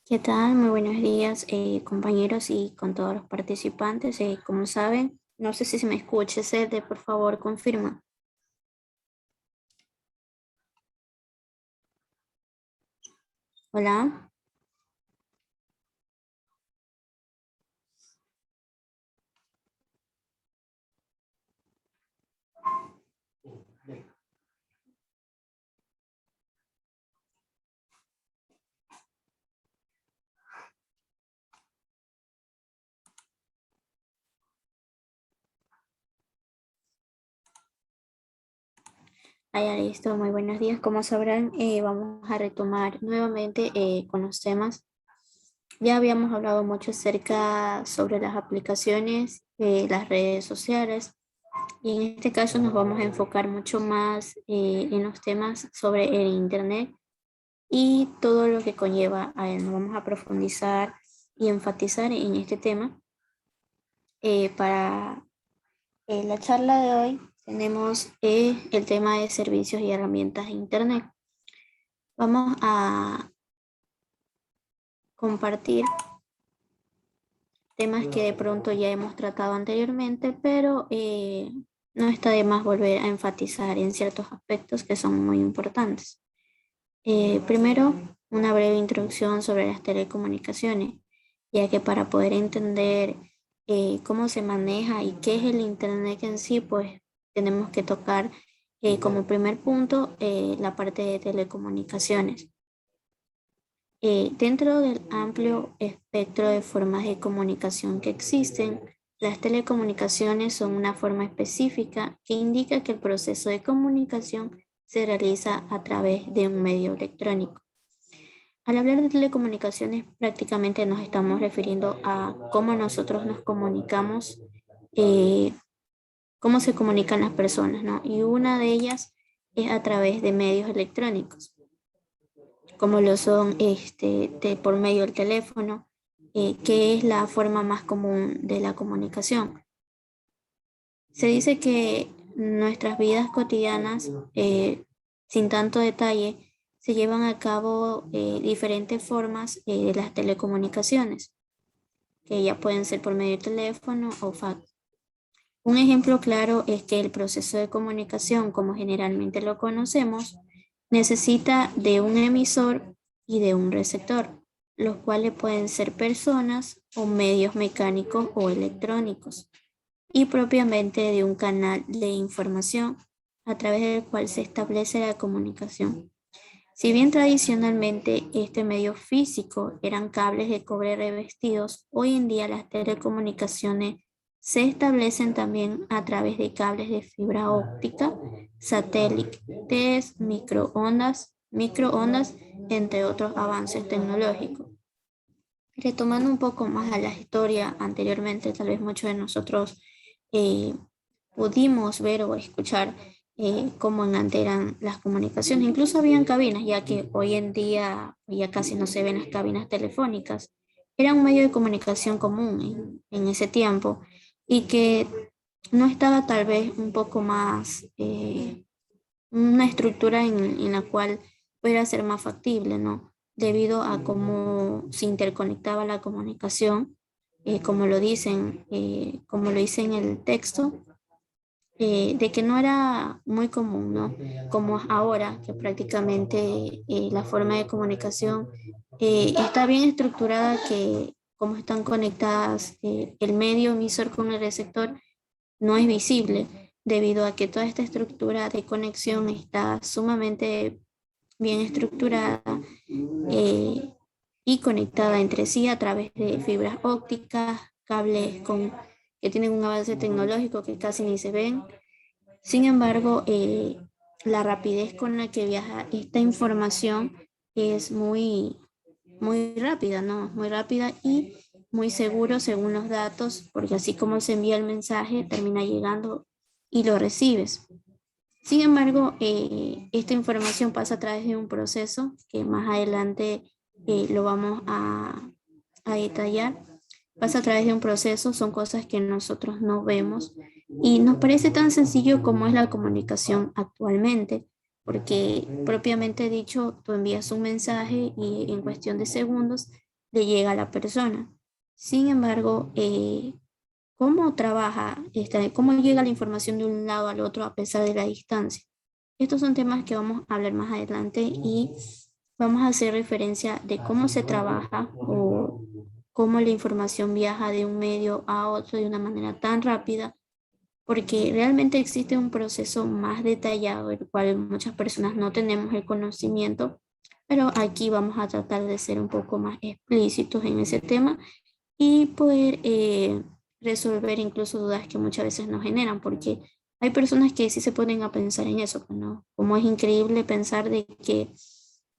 ¿Qué tal? Muy buenos días, compañeros y con todos los participantes. Como saben, no sé si se me escucha, Sede, por favor, confirma. Hola. Allá listo, muy buenos días. Como sabrán, vamos a retomar nuevamente con los temas. Ya habíamos hablado mucho acerca sobre las aplicaciones, las redes sociales, y en este caso nos vamos a enfocar mucho más en los temas sobre el Internet y todo lo que conlleva a él. Nos vamos a profundizar y enfatizar en este tema. Para la charla de hoy tenemos el tema de servicios y herramientas de Internet. Vamos a compartir temas que de pronto ya hemos tratado anteriormente, pero no está de más volver a enfatizar en ciertos aspectos que son muy importantes. Primero, una breve introducción sobre las telecomunicaciones, ya que para poder entender cómo se maneja y qué es el Internet en sí, pues tenemos que tocar como primer punto la parte de telecomunicaciones. Dentro del amplio espectro de formas de comunicación que existen, las telecomunicaciones son una forma específica que indica que el proceso de comunicación se realiza a través de un medio electrónico. Al hablar de telecomunicaciones, prácticamente nos estamos refiriendo a cómo nosotros nos comunicamos, eh, cómo se comunican las personas, ¿no? Y una de ellas es a través de medios electrónicos, como lo son por medio del teléfono, que es la forma más común de la comunicación. Se dice que nuestras vidas cotidianas, sin tanto detalle, se llevan a cabo diferentes formas de las telecomunicaciones, que ya pueden ser por medio de teléfono o fax. Un ejemplo claro es que el proceso de comunicación, como generalmente lo conocemos, necesita de un emisor y de un receptor, los cuales pueden ser personas o medios mecánicos o electrónicos, y propiamente de un canal de información a través del cual se establece la comunicación. Si bien tradicionalmente este medio físico eran cables de cobre revestidos, hoy en día las telecomunicaciones se establecen también a través de cables de fibra óptica, satélites, microondas, entre otros avances tecnológicos. Retomando un poco más a la historia, anteriormente tal vez muchos de nosotros eh, pudimos ver o escuchar cómo antes eran las comunicaciones. Incluso habían cabinas, ya que hoy en día ya casi no se ven las cabinas telefónicas. Era un medio de comunicación común en ese tiempo y que no estaba tal vez un poco más, una estructura en la cual pudiera ser más factible, ¿no? Debido a cómo se interconectaba la comunicación, como lo dice en el texto, de que no era muy común, ¿no? Como es ahora, que prácticamente la forma de comunicación está bien estructurada, que como están conectadas el medio emisor con el receptor, no es visible, debido a que toda esta estructura de conexión está sumamente bien estructurada eh, y conectada entre sí a través de fibras ópticas, que tienen un avance tecnológico que casi ni se ven. Sin embargo, la rapidez con la que viaja esta información es muy rápida, ¿no? Muy rápida y muy seguro según los datos, porque así como se envía el mensaje, termina llegando y lo recibes. Sin embargo, esta información pasa a través de un proceso que más adelante lo vamos a detallar. Pasa a través de un proceso, son cosas que nosotros no vemos y nos parece tan sencillo como es la comunicación actualmente, porque propiamente dicho, tú envías un mensaje y en cuestión de segundos le llega a la persona. Sin embargo, ¿cómo trabaja, cómo llega la información de un lado al otro a pesar de la distancia? Estos son temas que vamos a hablar más adelante y vamos a hacer referencia de cómo se trabaja o cómo la información viaja de un medio a otro de una manera tan rápida, porque realmente existe un proceso más detallado, el cual muchas personas no tenemos el conocimiento, pero aquí vamos a tratar de ser un poco más explícitos en ese tema y poder resolver incluso dudas que muchas veces nos generan, porque hay personas que sí se ponen a pensar en eso, pues, ¿no? Como es increíble pensar de que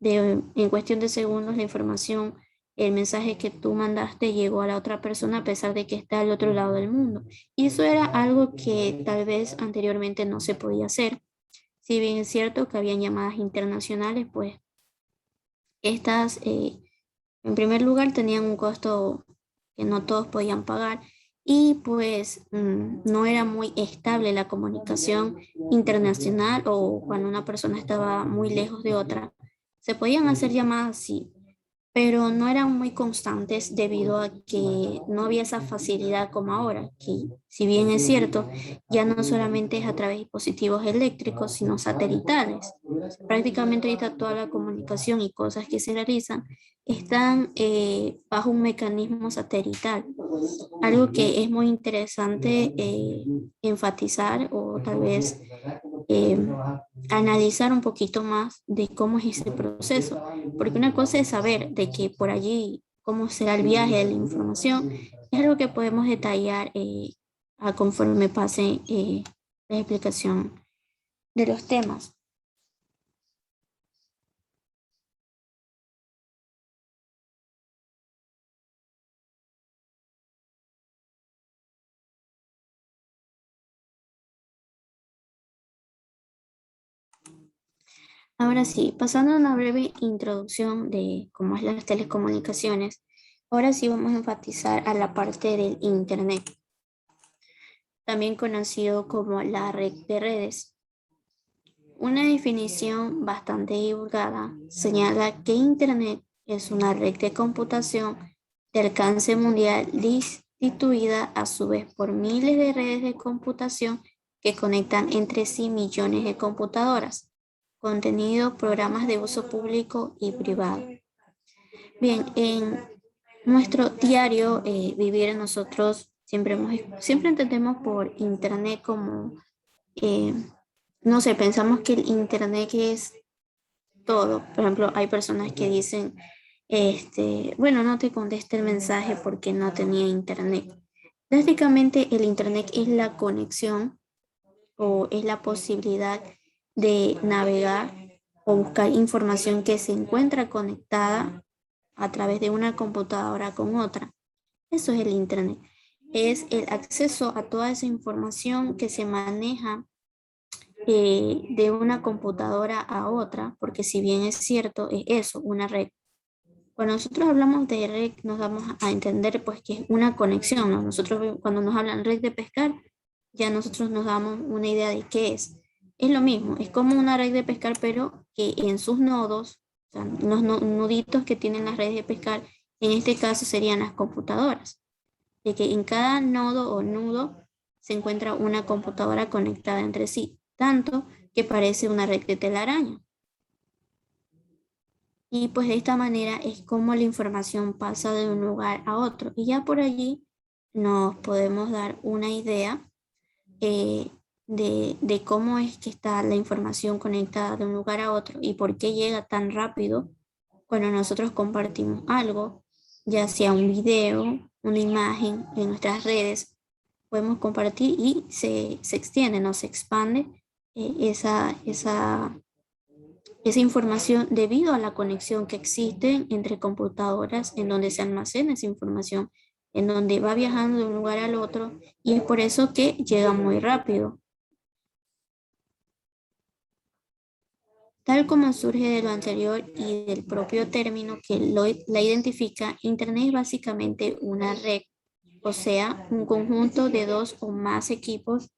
en cuestión de segundos la información, el mensaje que tú mandaste llegó a la otra persona a pesar de que está al otro lado del mundo. Y eso era algo que tal vez anteriormente no se podía hacer. Si bien es cierto que habían llamadas internacionales, pues estas en primer lugar tenían un costo que no todos podían pagar y pues no era muy estable la comunicación internacional o cuando una persona estaba muy lejos de otra. Se podían hacer llamadas, sí, pero no eran muy constantes debido a que no había esa facilidad como ahora, que si bien es cierto, ya no solamente es a través de dispositivos eléctricos, sino satelitales. Prácticamente ahorita toda la comunicación y cosas que se realizan están bajo un mecanismo satelital. Algo que es muy interesante enfatizar o tal vez eh, analizar un poquito más de cómo es ese proceso, porque una cosa es saber de que por allí cómo será el viaje de la información, es algo que podemos detallar a conforme pase la explicación de los temas. Ahora sí, pasando a una breve introducción de cómo es las telecomunicaciones, ahora sí vamos a enfatizar a la parte del Internet, también conocido como la red de redes. Una definición bastante divulgada señala que Internet es una red de computación de alcance mundial distribuida a su vez por miles de redes de computación que conectan entre sí millones de computadoras, contenido, programas de uso público y privado. Bien, en nuestro diario vivir nosotros siempre entendemos por Internet como eh, no sé, pensamos que el internet es todo. Por ejemplo, hay personas que dicen, bueno, no te contesté el mensaje porque no tenía internet. Prácticamente el internet es la conexión o es la posibilidad de navegar o buscar información que se encuentra conectada a través de una computadora con otra. Eso es el internet. Es el acceso a toda esa información que se maneja de una computadora a otra, porque si bien es cierto, es eso, una red. Cuando nosotros hablamos de red, nos damos a entender pues que es una conexión, ¿no? Nosotros cuando nos hablan red de pescar, ya nosotros nos damos una idea de qué es. Es lo mismo, es como una red de pescar, pero que en sus nodos, o sea, los nuditos que tienen las redes de pescar, en este caso serían las computadoras, de que en cada nodo o nudo se encuentra una computadora conectada entre sí, tanto que parece una red de telaraña. Y pues de esta manera es como la información pasa de un lugar a otro. Y ya por allí nos podemos dar una idea eh, de cómo es que está la información conectada de un lugar a otro y por qué llega tan rápido cuando nosotros compartimos algo, ya sea un video, una imagen en nuestras redes, podemos compartir y se extiende, no se expande esa información debido a la conexión que existe entre computadoras en donde se almacena esa información, en donde va viajando de un lugar al otro y es por eso que llega muy rápido. Tal como surge de lo anterior y del propio término que la identifica, Internet es básicamente una red, o sea, un conjunto de dos o más equipos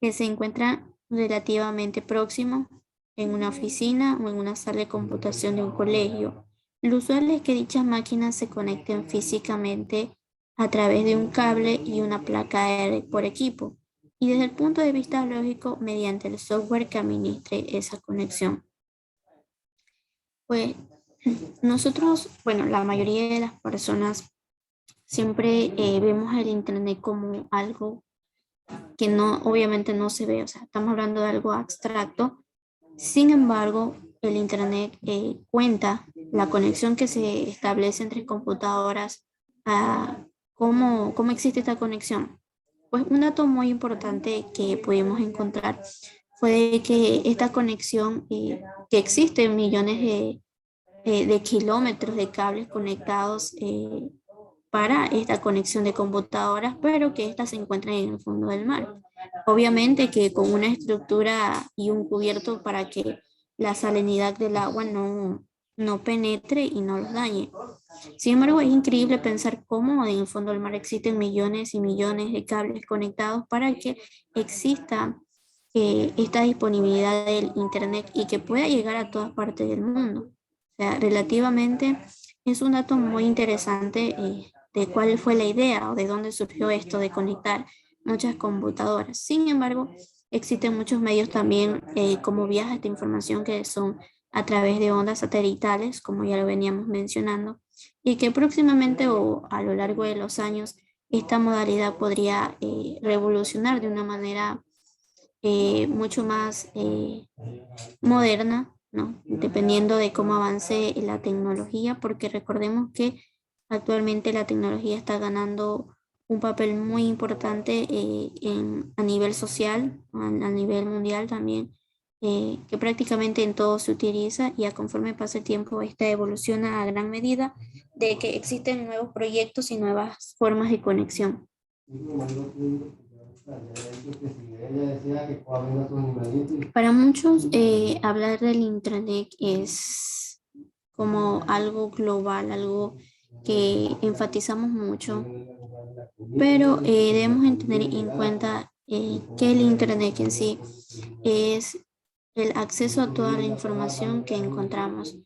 que se encuentran relativamente próximo, en una oficina o en una sala de computación de un colegio. Lo usual es que dichas máquinas se conecten físicamente a través de un cable y una placa por equipo, y desde el punto de vista lógico, mediante el software que administre esa conexión. Pues nosotros, bueno, la mayoría de las personas siempre vemos el Internet como algo que no, obviamente no se ve, o sea, estamos hablando de algo abstracto. Sin embargo, el Internet cuenta la conexión que se establece entre computadoras. ¿Cómo existe esta conexión? Pues un dato muy importante que pudimos encontrar fue de que esta conexión, que existe millones de kilómetros de cables conectados para esta conexión de computadoras, pero que éstas se encuentran en el fondo del mar. Obviamente que con una estructura y un cubierto para que la salinidad del agua no penetre y no los dañe. Sin embargo, es increíble pensar cómo en el fondo del mar existen millones y millones de cables conectados para que exista esta disponibilidad del Internet y que pueda llegar a todas partes del mundo. O sea, relativamente es un dato muy interesante de cuál fue la idea o de dónde surgió esto de conectar muchas computadoras. Sin embargo, existen muchos medios también como viaja esta información que son a través de ondas satelitales, como ya lo veníamos mencionando, y que próximamente o a lo largo de los años esta modalidad podría revolucionar de una manera mucho más moderna, ¿no? Dependiendo de cómo avance la tecnología, porque recordemos que actualmente la tecnología está ganando un papel muy importante a nivel social, a nivel mundial también, que prácticamente en todo se utiliza y a conforme pasa el tiempo, esta evoluciona a gran medida de que existen nuevos proyectos y nuevas formas de conexión. Para muchos, hablar del Internet es como algo global, algo que enfatizamos mucho, pero debemos tener en cuenta que el Internet en sí es el acceso a toda la información que encontramos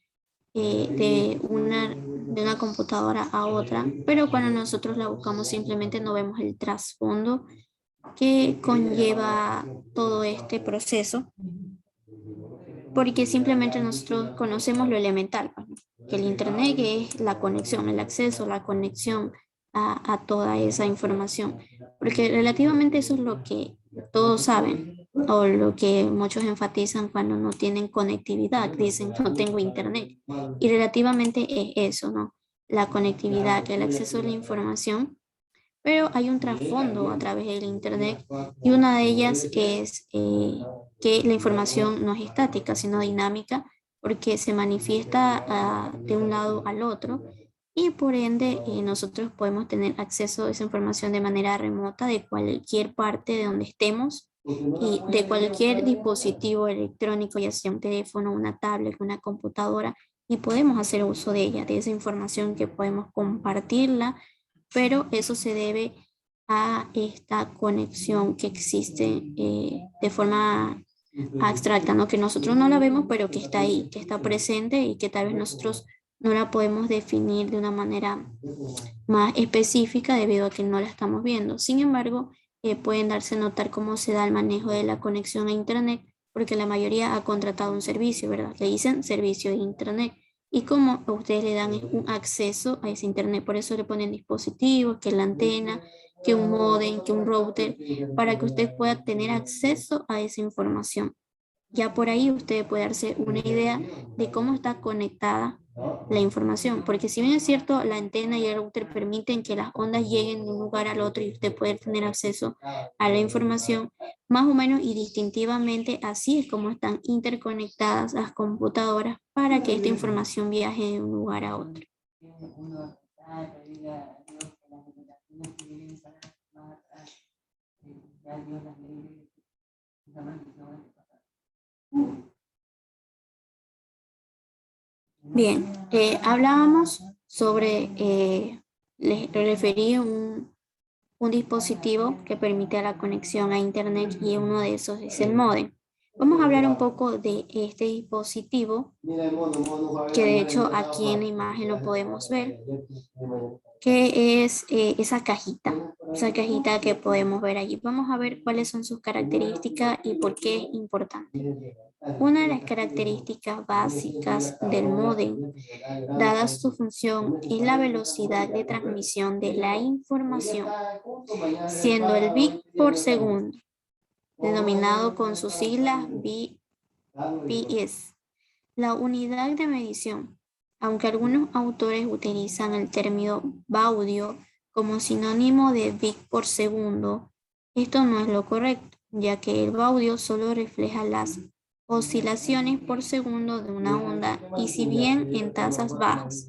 de una computadora a otra, pero cuando nosotros la buscamos simplemente no vemos el trasfondo que conlleva todo este proceso, porque simplemente nosotros conocemos lo elemental, pues, ¿no? Que el Internet es la conexión, el acceso, la conexión a toda esa información, porque relativamente eso es lo que todos saben, o lo que muchos enfatizan cuando no tienen conectividad, dicen no tengo Internet, y relativamente es eso, ¿no? La conectividad, el acceso a la información, pero hay un trasfondo a través del Internet y una de ellas es que la información no es estática, sino dinámica, porque se manifiesta de un lado al otro y por ende nosotros podemos tener acceso a esa información de manera remota de cualquier parte de donde estemos y de cualquier dispositivo electrónico, ya sea un teléfono, una tablet, una computadora, y podemos hacer uso de ella, de esa información que podemos compartirla, pero eso se debe a esta conexión que existe de forma abstracta, ¿no? Que nosotros no la vemos, pero que está ahí, que está presente y que tal vez nosotros no la podemos definir de una manera más específica debido a que no la estamos viendo. Sin embargo, pueden darse a notar cómo se da el manejo de la conexión a Internet, porque la mayoría ha contratado un servicio, ¿verdad? Le dicen servicio de Internet. Y como ustedes le dan un acceso a ese Internet, por eso le ponen dispositivos, que la antena, que un modem, que un router, para que usted pueda tener acceso a esa información. Ya por ahí usted puede darse una idea de cómo está conectada la información, porque si bien es cierto, la antena y el router permiten que las ondas lleguen de un lugar al otro y usted puede tener acceso a la información, más o menos y distintivamente así es como están interconectadas las computadoras para que esta información viaje de un lugar a otro. Bien, hablábamos sobre, les referí un dispositivo que permite la conexión a Internet y uno de esos es el módem. Vamos a hablar un poco de este dispositivo, que de hecho aquí en la imagen lo podemos ver, que es esa cajita que podemos ver allí. Vamos a ver cuáles son sus características y por qué es importante. Una de las características básicas del módem, dada su función, es la velocidad de transmisión de la información, siendo el bit por segundo, denominado con sus siglas bps, la unidad de medición. Aunque algunos autores utilizan el término baudio como sinónimo de bit por segundo, esto no es lo correcto, ya que el baudio solo refleja las oscilaciones por segundo de una onda, y si bien en tasas bajas,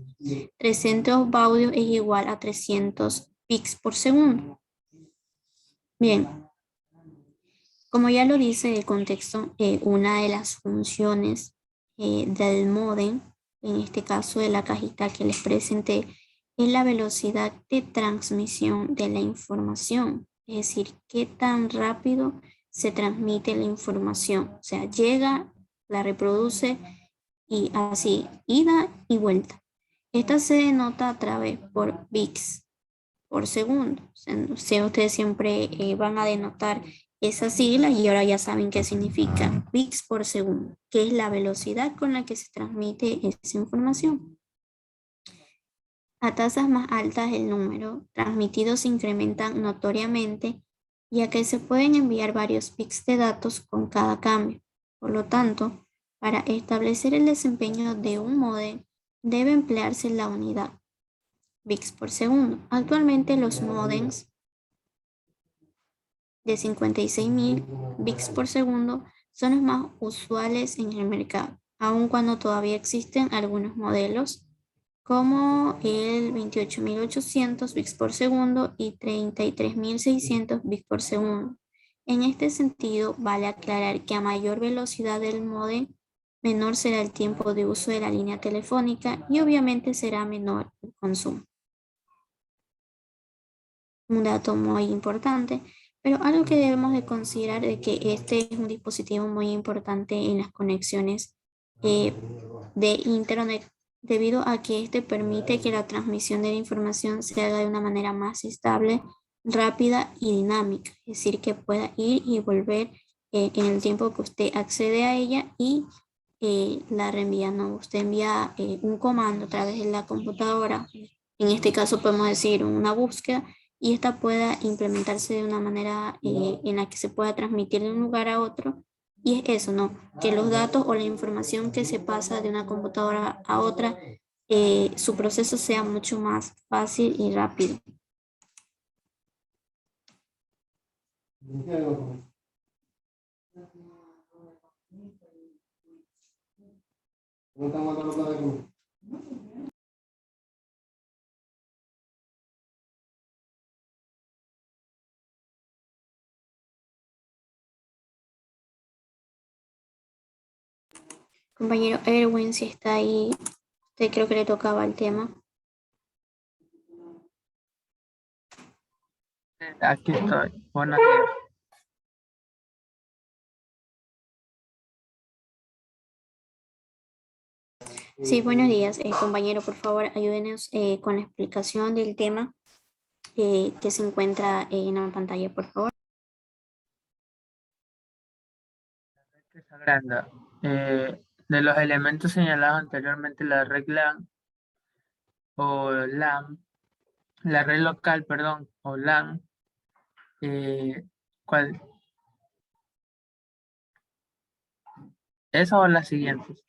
300 baudios es igual a 300 bits por segundo. Bien, como ya lo dice el contexto, una de las funciones del módem, en este caso de la cajita que les presenté, es la velocidad de transmisión de la información. Es decir, qué tan rápido se transmite la información. O sea, llega, la reproduce y así, ida y vuelta. Esta se denota a través por bits por segundo. O sea, ustedes siempre van a denotar esa sigla y ahora ya saben qué significa bits por segundo, que es la velocidad con la que se transmite esa información. A tasas más altas el número transmitido se incrementa notoriamente, ya que se pueden enviar varios bits de datos con cada cambio. Por lo tanto, para establecer el desempeño de un módem debe emplearse la unidad bits por segundo. Actualmente los modems de 56.000 bits por segundo son los más usuales en el mercado, aun cuando todavía existen algunos modelos como el 28.800 bits por segundo y 33.600 bits por segundo. En este sentido, vale aclarar que a mayor velocidad del módem, menor será el tiempo de uso de la línea telefónica y obviamente será menor el consumo. Un dato muy importante, pero algo que debemos de considerar es que este es un dispositivo muy importante en las conexiones eh, de Internet, debido a que este permite que la transmisión de la información se haga de una manera más estable, rápida y dinámica, es decir, que pueda ir y volver en el tiempo que usted accede a ella y la reenvía. No, usted envía un comando a través de la computadora, en este caso podemos decir una búsqueda, y esta pueda implementarse de una manera en la que se pueda transmitir de un lugar a otro. Y es eso, ¿no? Que los datos o la información que se pasa de una computadora a otra, su proceso sea mucho más fácil y rápido. Compañero Erwin, si está ahí, usted creo que le tocaba el tema. Aquí estoy. Buenos días. Sí, buenos días, compañero, por favor, ayúdenos con la explicación del tema que se encuentra en la pantalla, por favor. Red se agranda. De los elementos señalados anteriormente, la red LAN o LAN, la red local, perdón, o LAN, ¿cuál? ¿Esa o las siguientes?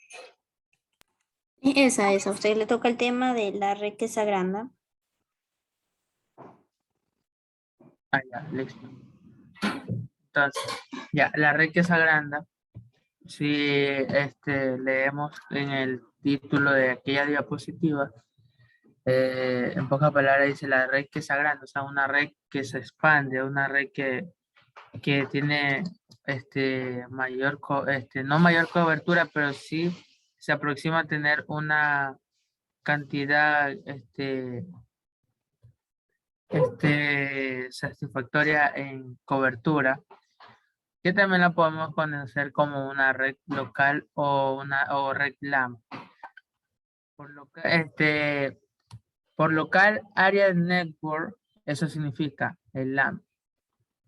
Esa, a usted le toca el tema de la red que se agranda. Ah, ya, listo. Entonces, ya, la red que se agranda, si leemos en el título de aquella diapositiva, en pocas palabras dice la red que se agranda, o sea, una red que se expande, una red que tiene no mayor cobertura, pero sí se aproxima a tener una cantidad satisfactoria en cobertura. que también la podemos conocer como una red local o red LAN. Por local Area Network, eso significa el LAN.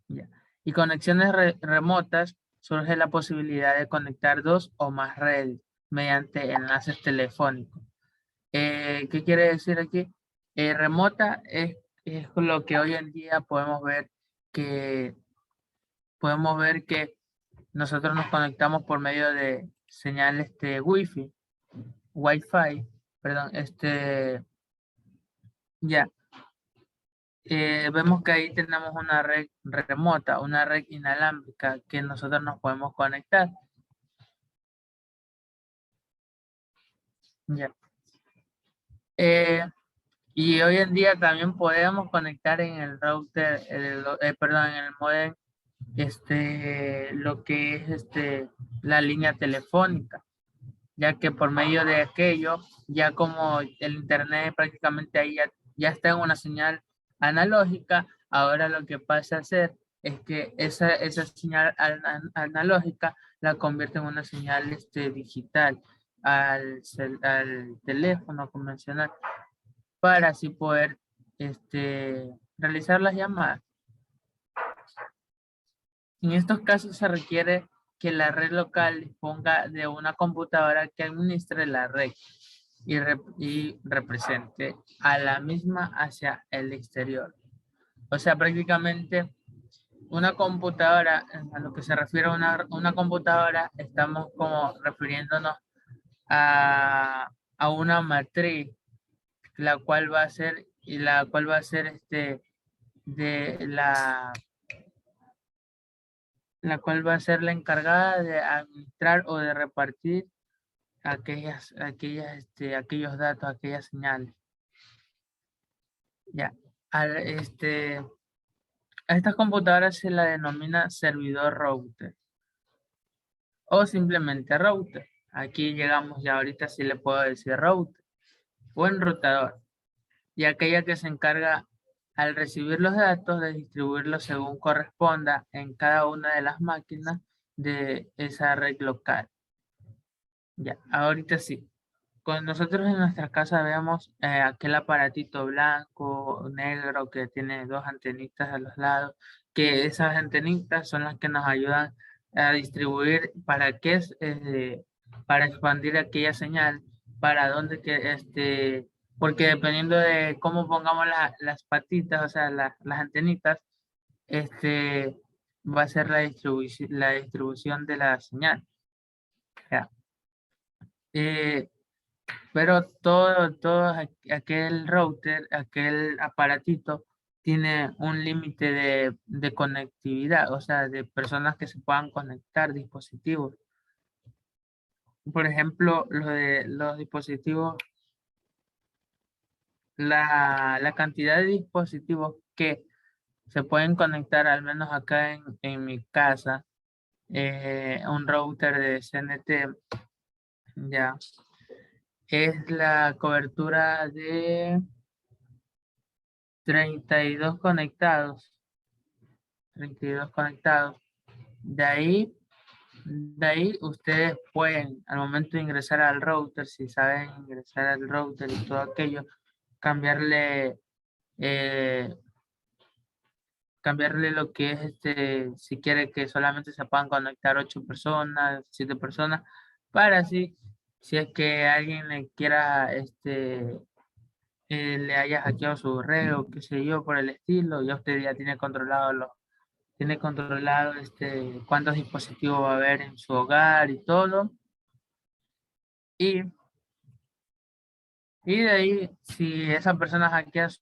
Ya. Y conexiones remotas, surge la posibilidad de conectar dos o más redes mediante enlaces telefónicos. ¿Qué quiere decir aquí? Remota es lo que hoy en día que podemos ver que nosotros nos conectamos por medio de señales de Wi-Fi, perdón, ya. Vemos que ahí tenemos una red remota, una red inalámbrica que nosotros nos podemos conectar. Ya. Y hoy en día también podemos conectar en el router, perdón, en el modem, lo que es la línea telefónica, ya que por medio de aquello, ya como el internet prácticamente ahí ya está en una señal analógica, ahora lo que pasa a hacer es que esa señal analógica la convierte en una señal digital al teléfono convencional para así poder realizar las llamadas. En estos casos se requiere que la red local disponga de una computadora que administre la red y represente a la misma hacia el exterior. O sea, prácticamente una computadora, a lo que se refiere a una computadora, estamos como refiriéndonos a una matriz, la cual va a ser, de la cual va a ser la encargada de administrar o de repartir aquellos datos, aquellas señales. Ya. A estas computadoras se la denomina servidor router o simplemente router. Aquí llegamos ya ahorita si le puedo decir router o enrutador. Y aquella que se encarga al recibir los datos de distribuirlos según corresponda en cada una de las máquinas de esa red local. Ya, ahorita sí. Con nosotros en nuestra casa vemos aquel aparatito blanco, negro, que tiene dos antenitas a los lados, que esas antenitas son las que nos ayudan a distribuir para expandir aquella señal, para dónde porque dependiendo de cómo pongamos las patitas, o sea, las antenitas, va a ser la distribución de la señal. Ya. Pero aquel router, aquel aparatito, tiene un límite de conectividad, o sea, de personas que se puedan conectar, dispositivos. Por ejemplo, los dispositivos, la cantidad de dispositivos que se pueden conectar, al menos acá en mi casa, un router de CNT, ya, es la cobertura de 32 conectados. 32 conectados. De ahí ustedes pueden, al momento de ingresar al router, si saben ingresar al router y todo aquello, cambiarle, eh, cambiarle lo que es si quiere que solamente se puedan conectar 8 personas, 7 personas, para así, si es que alguien le quiera, le haya hackeado su red o qué sé yo por el estilo, ya usted ya tiene controlado cuántos dispositivos va a haber en su hogar y todo. Y, y de ahí, si esa persona hackea su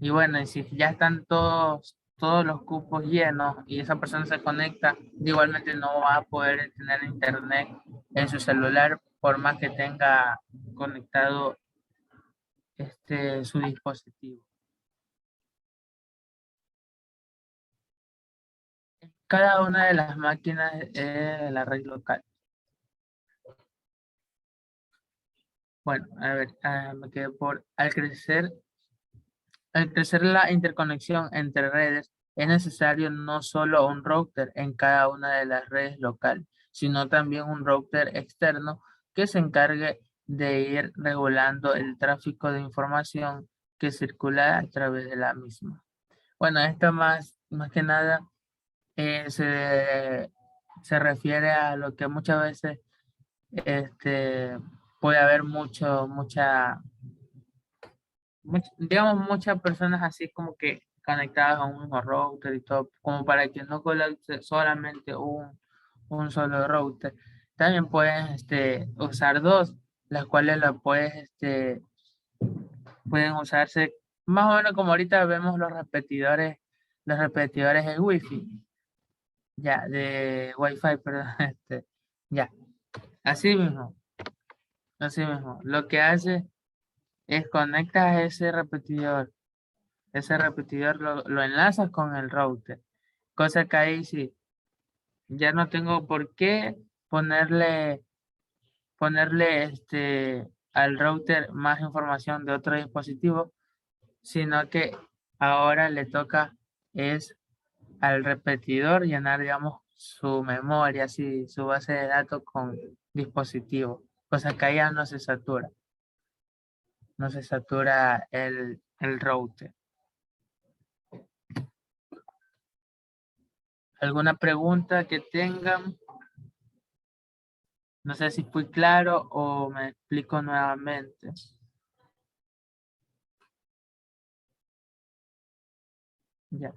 y bueno, y si ya están todos los cupos llenos y esa persona se conecta, igualmente no va a poder tener internet en su celular por más que tenga conectado su dispositivo. Cada una de las máquinas es de la red local. Bueno, a ver, me quedé al crecer la interconexión entre redes, es necesario no solo un router en cada una de las redes locales, sino también un router externo que se encargue de ir regulando el tráfico de información que circula a través de la misma. Bueno, esto más que nada se refiere a lo que muchas veces puede haber digamos, muchas personas así como que conectadas a un mismo router y todo, como para que no colapse solamente un solo router. También puedes usar dos, las cuales pueden usarse más o menos como ahorita vemos los repetidores de Wi-Fi, ya, de Wi-Fi, perdón, ya, así mismo, así mismo. Lo que hace es conectas ese repetidor lo enlazas con el router, cosa que ahí sí, ya no tengo por qué ponerle, ponerle al router más información de otro dispositivo, sino que ahora le toca es al repetidor llenar, digamos, su memoria, así, su base de datos con dispositivo, cosa que ahí ya no se satura el router. ¿Alguna pregunta que tengan? No sé si fui claro o me explico nuevamente. Ya.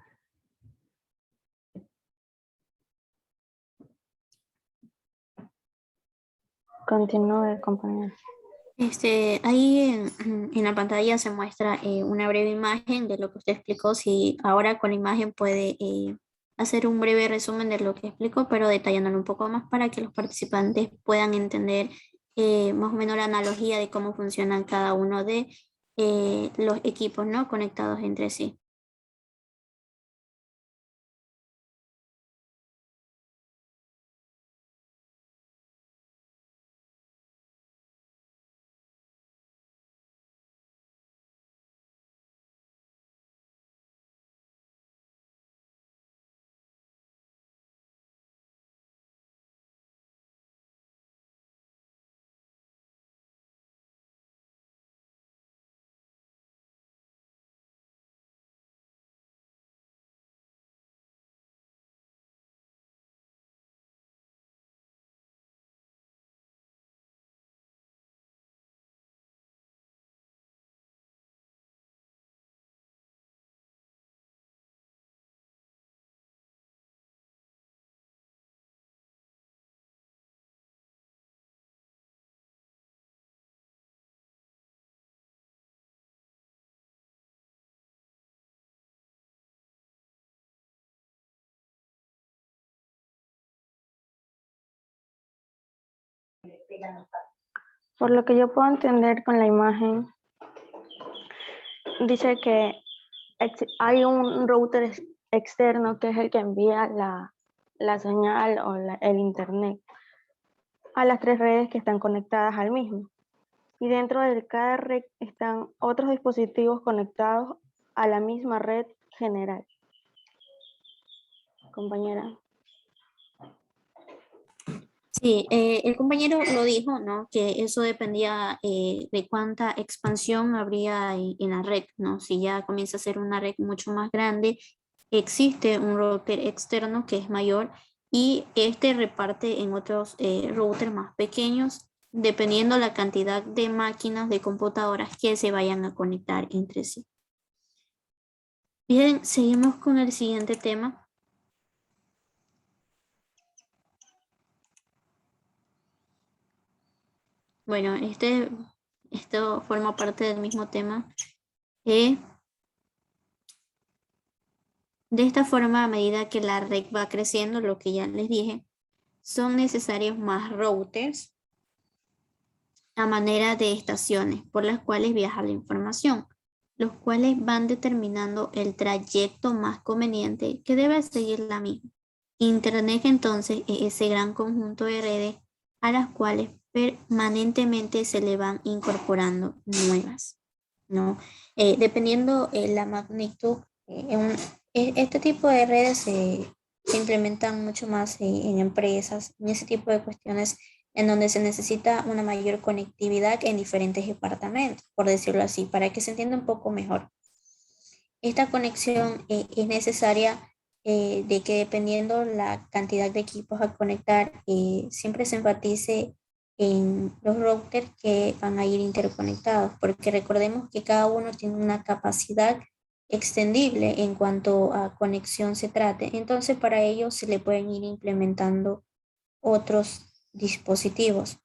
Continúe, compañero. Ahí en la pantalla se muestra una breve imagen de lo que usted explicó. Si ahora con la imagen puede hacer un breve resumen de lo que explicó, pero detallándolo un poco más para que los participantes puedan entender más o menos la analogía de cómo funcionan cada uno de los equipos, ¿no? Conectados entre sí. Por lo que yo puedo entender con la imagen, dice que hay un router externo que es el que envía la señal o el internet a las 3 redes que están conectadas al mismo. Y dentro de cada red están otros dispositivos conectados a la misma red general. Compañera. Sí, el compañero lo dijo, ¿no? Que eso dependía de cuánta expansión habría en la red, ¿no? Si ya comienza a ser una red mucho más grande, existe un router externo que es mayor y este reparte en otros routers más pequeños, dependiendo la cantidad de máquinas, de computadoras que se vayan a conectar entre sí. Bien, seguimos con el siguiente tema. Bueno, esto forma parte del mismo tema. De esta forma, a medida que la red va creciendo, lo que ya les dije, son necesarios más routers a manera de estaciones por las cuales viaja la información, los cuales van determinando el trayecto más conveniente que debe seguir la misma. Internet entonces es ese gran conjunto de redes a las cuales permanentemente se le van incorporando nuevas, ¿no? Dependiendo la magnitud, Este tipo de redes se implementan mucho más en empresas, en ese tipo de cuestiones en donde se necesita una mayor conectividad en diferentes departamentos, por decirlo así, para que se entienda un poco mejor. Esta conexión es necesaria de que dependiendo la cantidad de equipos a conectar, siempre se enfatice en los routers que van a ir interconectados, porque recordemos que cada uno tiene una capacidad extendible en cuanto a conexión se trate. Entonces, para ello se le pueden ir implementando otros dispositivos.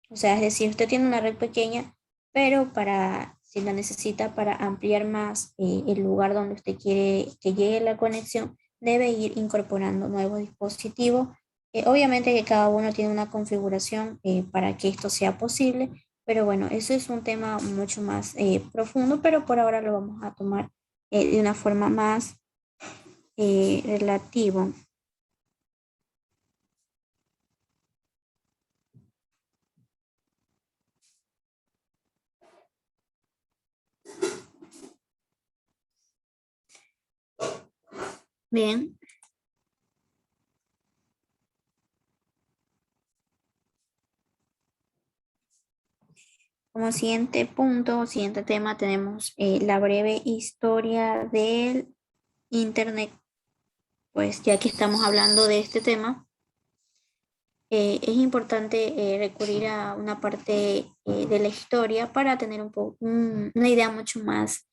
O sea, es decir, usted tiene una red pequeña, pero si la necesita para ampliar más el lugar donde usted quiere que llegue la conexión, debe ir incorporando nuevos dispositivos. Obviamente que cada uno tiene una configuración para que esto sea posible, pero bueno, eso es un tema mucho más profundo, pero por ahora lo vamos a tomar de una forma más relativa. Bien. Como siguiente punto, siguiente tema, tenemos la breve historia del Internet. Pues ya que estamos hablando de este tema, es importante recurrir a una parte de la historia para tener una idea mucho más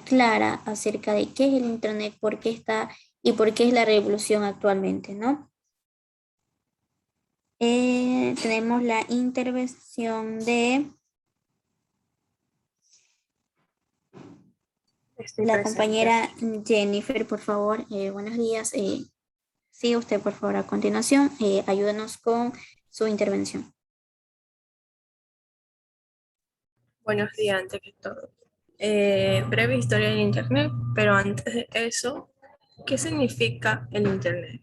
clara acerca de qué es el Internet, por qué está y por qué es la revolución actualmente, ¿no? Tenemos la intervención de Estoy la presente. compañera Jennifer, por favor. Buenos días. Siga usted, por favor, a continuación. Ayúdanos con su intervención. Buenos días, antes que todo. Breve historia del Internet, pero antes de eso, ¿qué significa el Internet?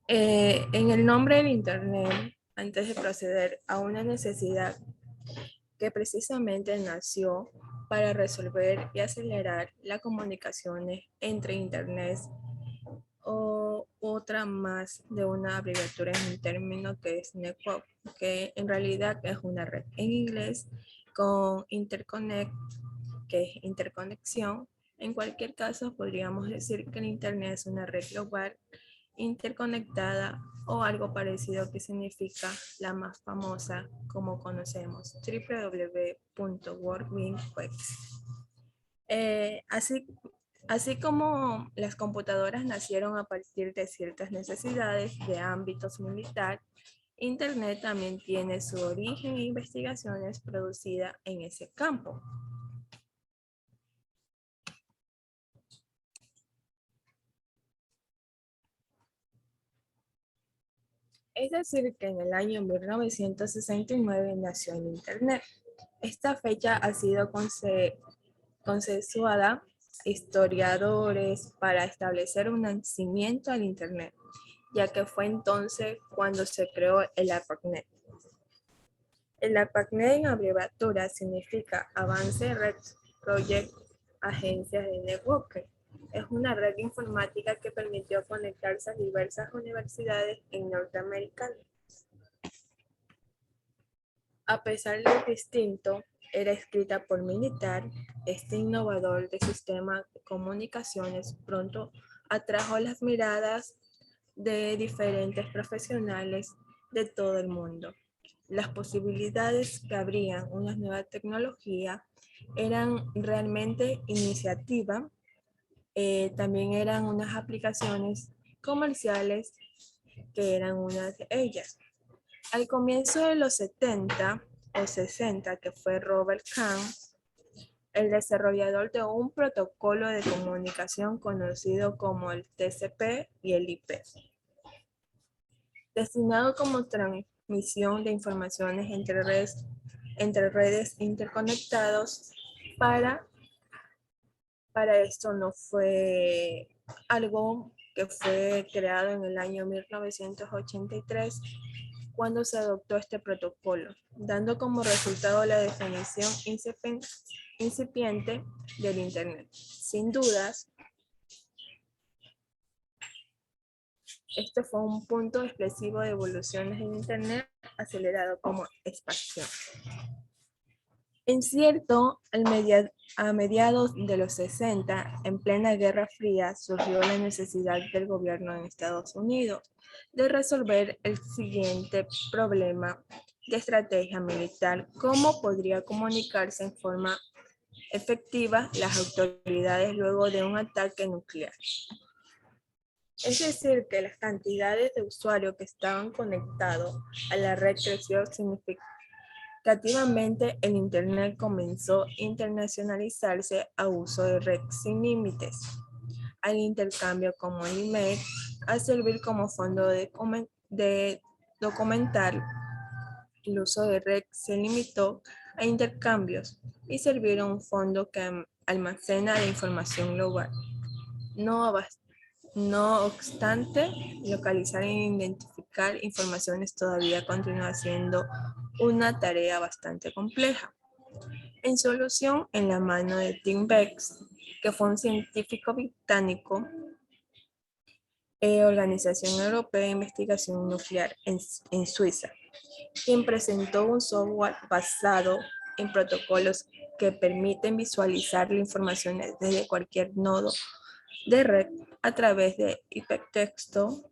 En el nombre del Internet, antes de proceder a una necesidad que precisamente nació para resolver y acelerar las comunicaciones entre Internet o otra más de una abreviatura en un término que es network, que en realidad es una red en inglés con interconnect, que es interconexión. En cualquier caso, podríamos decir que el Internet es una red global interconectada o algo parecido, que significa la más famosa como conocemos, www.worldwideweb. Así como las computadoras nacieron a partir de ciertas necesidades de ámbitos militar, Internet también tiene su origen e investigaciones producidas en ese campo. Es decir, que en el año 1969 nació el Internet. Esta fecha ha sido consensuada historiadores para establecer un nacimiento al Internet, ya que fue entonces cuando se creó el ARPANET. El ARPANET en abreviatura significa Avance Red Project Agencias de Networking. Es una red informática que permitió conectarse a diversas universidades en Norteamérica. A pesar de distinto, era escrita por militar, este innovador de sistema de comunicaciones pronto atrajo las miradas de diferentes profesionales de todo el mundo. Las posibilidades que abrían una nueva tecnología eran realmente iniciativa, también eran unas aplicaciones comerciales que eran una de ellas. Al comienzo de los 70 o 60, que fue Robert Kahn, el desarrollador de un protocolo de comunicación conocido como el TCP y el IP, destinado como transmisión de informaciones entre redes interconectados. Para esto no fue algo que fue creado en el año 1983, cuando se adoptó este protocolo, dando como resultado la definición incipiente del Internet. Sin dudas, Este fue un punto explosivo de evoluciones en Internet acelerado como expansión. En cierto, a mediados de los 60, en plena Guerra Fría, surgió la necesidad del gobierno en Estados Unidos de resolver el siguiente problema de estrategia militar: cómo podría comunicarse en forma efectiva las autoridades luego de un ataque nuclear. Es decir, que las cantidades de usuarios que estaban conectados a la red creció significativamente. El Internet comenzó a internacionalizarse a uso de red sin límites, al intercambio como el email, a servir como fondo de documentar. El uso de red se limitó a intercambios y servir un fondo que almacena la información global. No obstante, localizar e identificar informaciones todavía continúa siendo una tarea bastante compleja. En solución, en la mano de Tim Beck's, que fue un científico británico, Organización Europea de Investigación Nuclear en Suiza, quien presentó un software basado en protocolos que permiten visualizar la información desde cualquier nodo de red a través de hipertexto,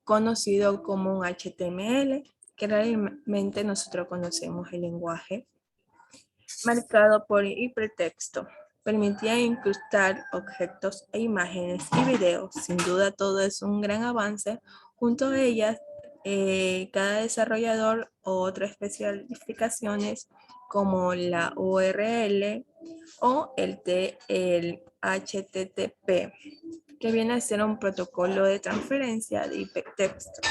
conocido como un HTML, que realmente nosotros conocemos el lenguaje marcado por hipertexto. Permitía incrustar objetos e imágenes y videos. Sin duda todo es un gran avance. Junto a ellas, cada desarrollador o otras especificaciones como la URL o el HTTP, que viene a ser un protocolo de transferencia de hipertexto.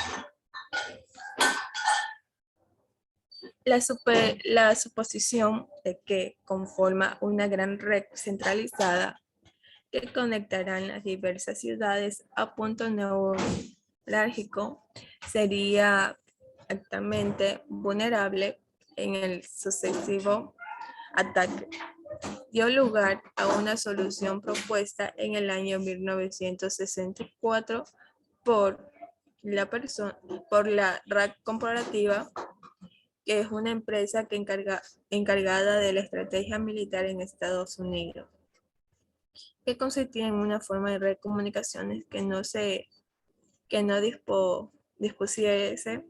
La suposición de que conforma una gran red centralizada que conectarán las diversas ciudades a punto neurálgico sería altamente vulnerable en el sucesivo ataque. Dio lugar a una solución propuesta en el año 1964 por la RAD Corporativa, que es una empresa encargada de la estrategia militar en Estados Unidos, que consistía en una forma de red de comunicaciones que no dispusiese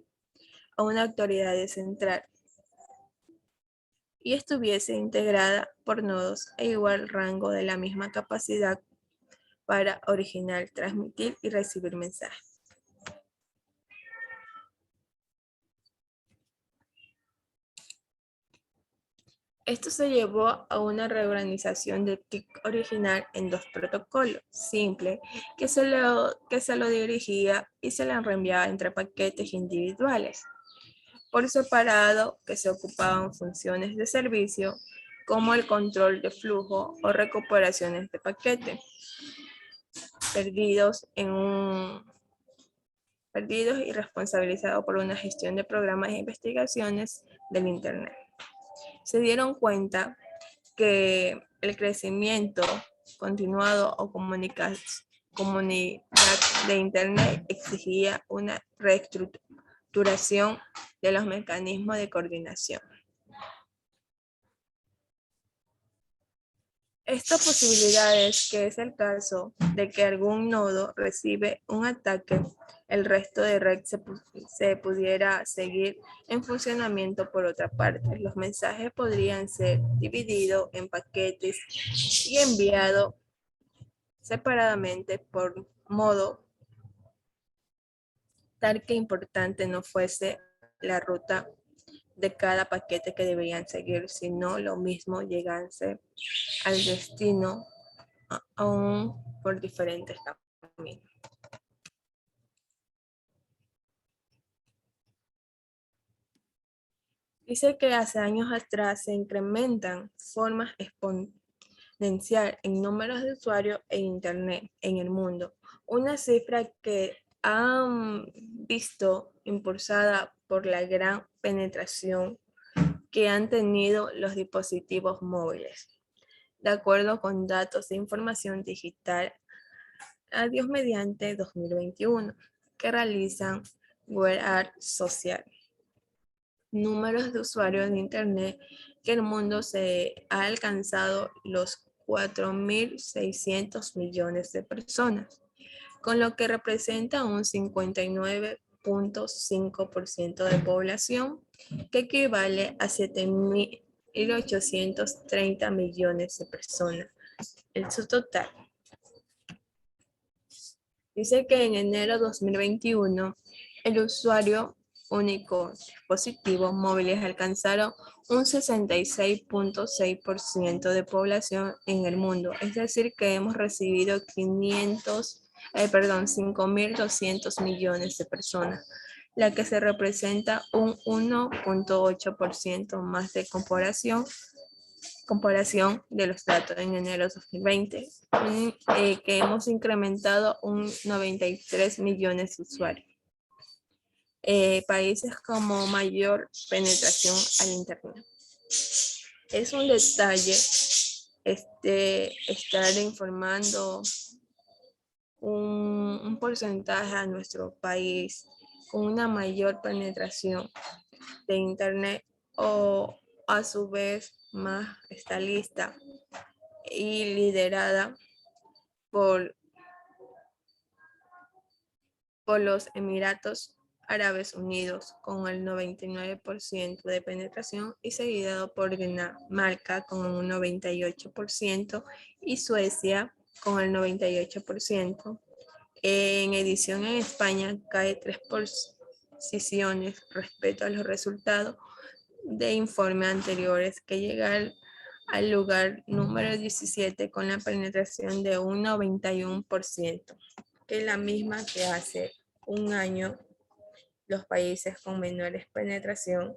a una autoridad central y estuviese integrada por nodos e igual rango de la misma capacidad para originar, transmitir y recibir mensajes. Esto se llevó a una reorganización del TIC original en dos protocolos simples que se lo dirigía y se le reenviaba entre paquetes individuales por separado, que se ocupaban funciones de servicio como el control de flujo o recuperaciones de paquetes perdidos y responsabilizados por una gestión de programas de investigaciones del Internet. Se dieron cuenta que el crecimiento continuado o comunidad de Internet exigía una reestructuración de los mecanismos de coordinación. Esta posibilidad es que es el caso de que algún nodo recibe un ataque, el resto de red se pudiera seguir en funcionamiento por otra parte. Los mensajes podrían ser divididos en paquetes y enviados separadamente por modo tal que importante no fuese la ruta de cada paquete que deberían seguir, sino lo mismo llegase al destino aún por diferentes caminos. Dice que hace años atrás se incrementan formas exponencial en números de usuarios en Internet en el mundo, una cifra que han visto impulsada por la gran penetración que han tenido los dispositivos móviles. De acuerdo con datos de información digital a Dios mediante 2021, que realizan web art social. Números de usuarios de Internet que el mundo se ha alcanzado los 4.600 millones de personas, con lo que representa un 59.5% de población, que equivale a 7.830 millones de personas en su total. Dice que en enero de 2021, el usuario único dispositivos móviles alcanzaron un 66.6% de población en el mundo. Es decir, que hemos recibido 5.200 millones de personas, la que se representa un 1.8% más de comparación de los datos en enero de 2020, que hemos incrementado un 93 millones de usuarios. Países como mayor penetración al Internet. Es un detalle estar informando un porcentaje a nuestro país con una mayor penetración de Internet, o a su vez más está lista y liderada por los Emiratos Árabes Unidos con el 99% de penetración, y seguido por Dinamarca con un 98% y Suecia con el 98%. En edición en España cae 3 posiciones respecto a los resultados de informes anteriores, que llega al lugar número 17 con la penetración de un 91%, que es la misma que hace un año. Los países con menores penetración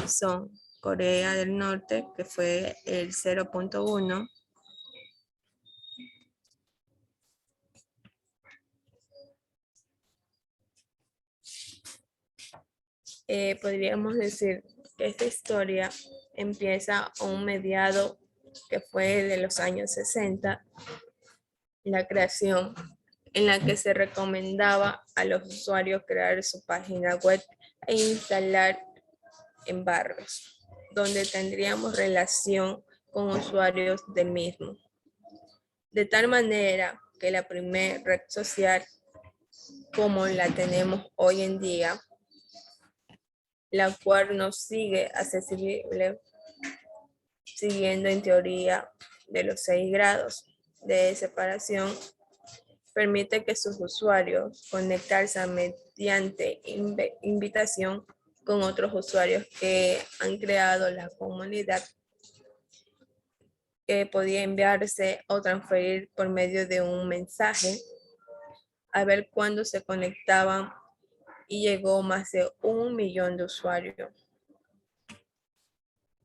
son Corea del Norte, que fue el 0.1, podríamos decir que esta historia empieza a un mediado que fue de los años 60, la creación en la que se recomendaba a los usuarios crear su página web e instalar en barrios, donde tendríamos relación con usuarios del mismo. De tal manera que la primera red social, como la tenemos hoy en día, la cual nos sigue accesible, siguiendo en teoría de los 6 grados de separación, permite que sus usuarios conectarse mediante invitación con otros usuarios que han creado la comunidad, que podía enviarse o transferir por medio de un mensaje, a ver cuándo se conectaban, y llegó más de 1 millón de usuarios.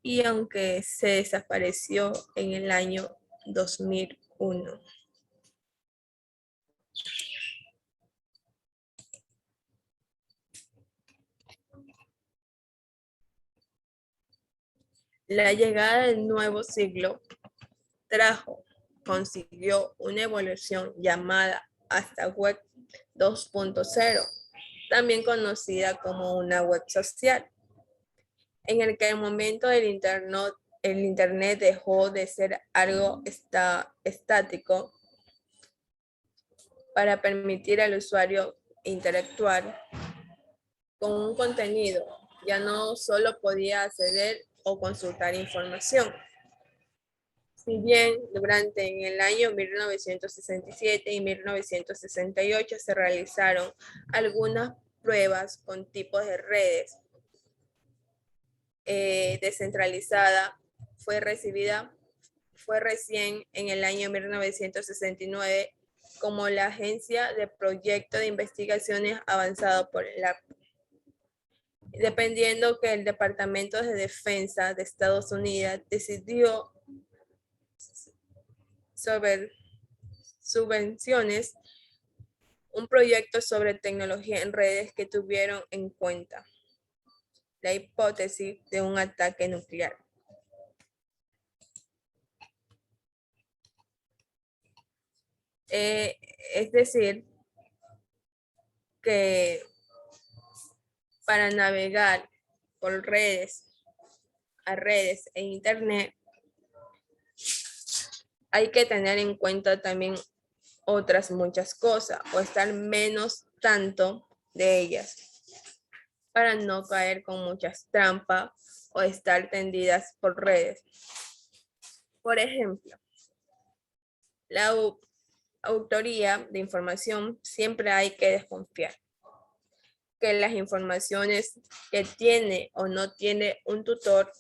Y aunque se desapareció en el año 2001. La llegada del nuevo siglo consiguió una evolución llamada hasta Web 2.0, también conocida como una web social, en el que el momento del Internet dejó de ser algo estático para permitir al usuario interactuar con un contenido. Ya no solo podía acceder o consultar información. Si bien durante en el año 1967 y 1968 se realizaron algunas pruebas con tipos de redes descentralizada, fue recién en el año 1969 como la Agencia de Proyecto de Investigaciones Avanzado por la dependiendo que el Departamento de Defensa de Estados Unidos decidió sobre subvenciones un proyecto sobre tecnología en redes que tuvieron en cuenta la hipótesis de un ataque nuclear. Es decir, que para navegar por a redes e internet, hay que tener en cuenta también otras muchas cosas o estar menos tanto de ellas para no caer con muchas trampas o estar tendidas por redes. Por ejemplo, la autoría de información siempre hay que desconfiar que las informaciones que tiene o no tiene un tutor,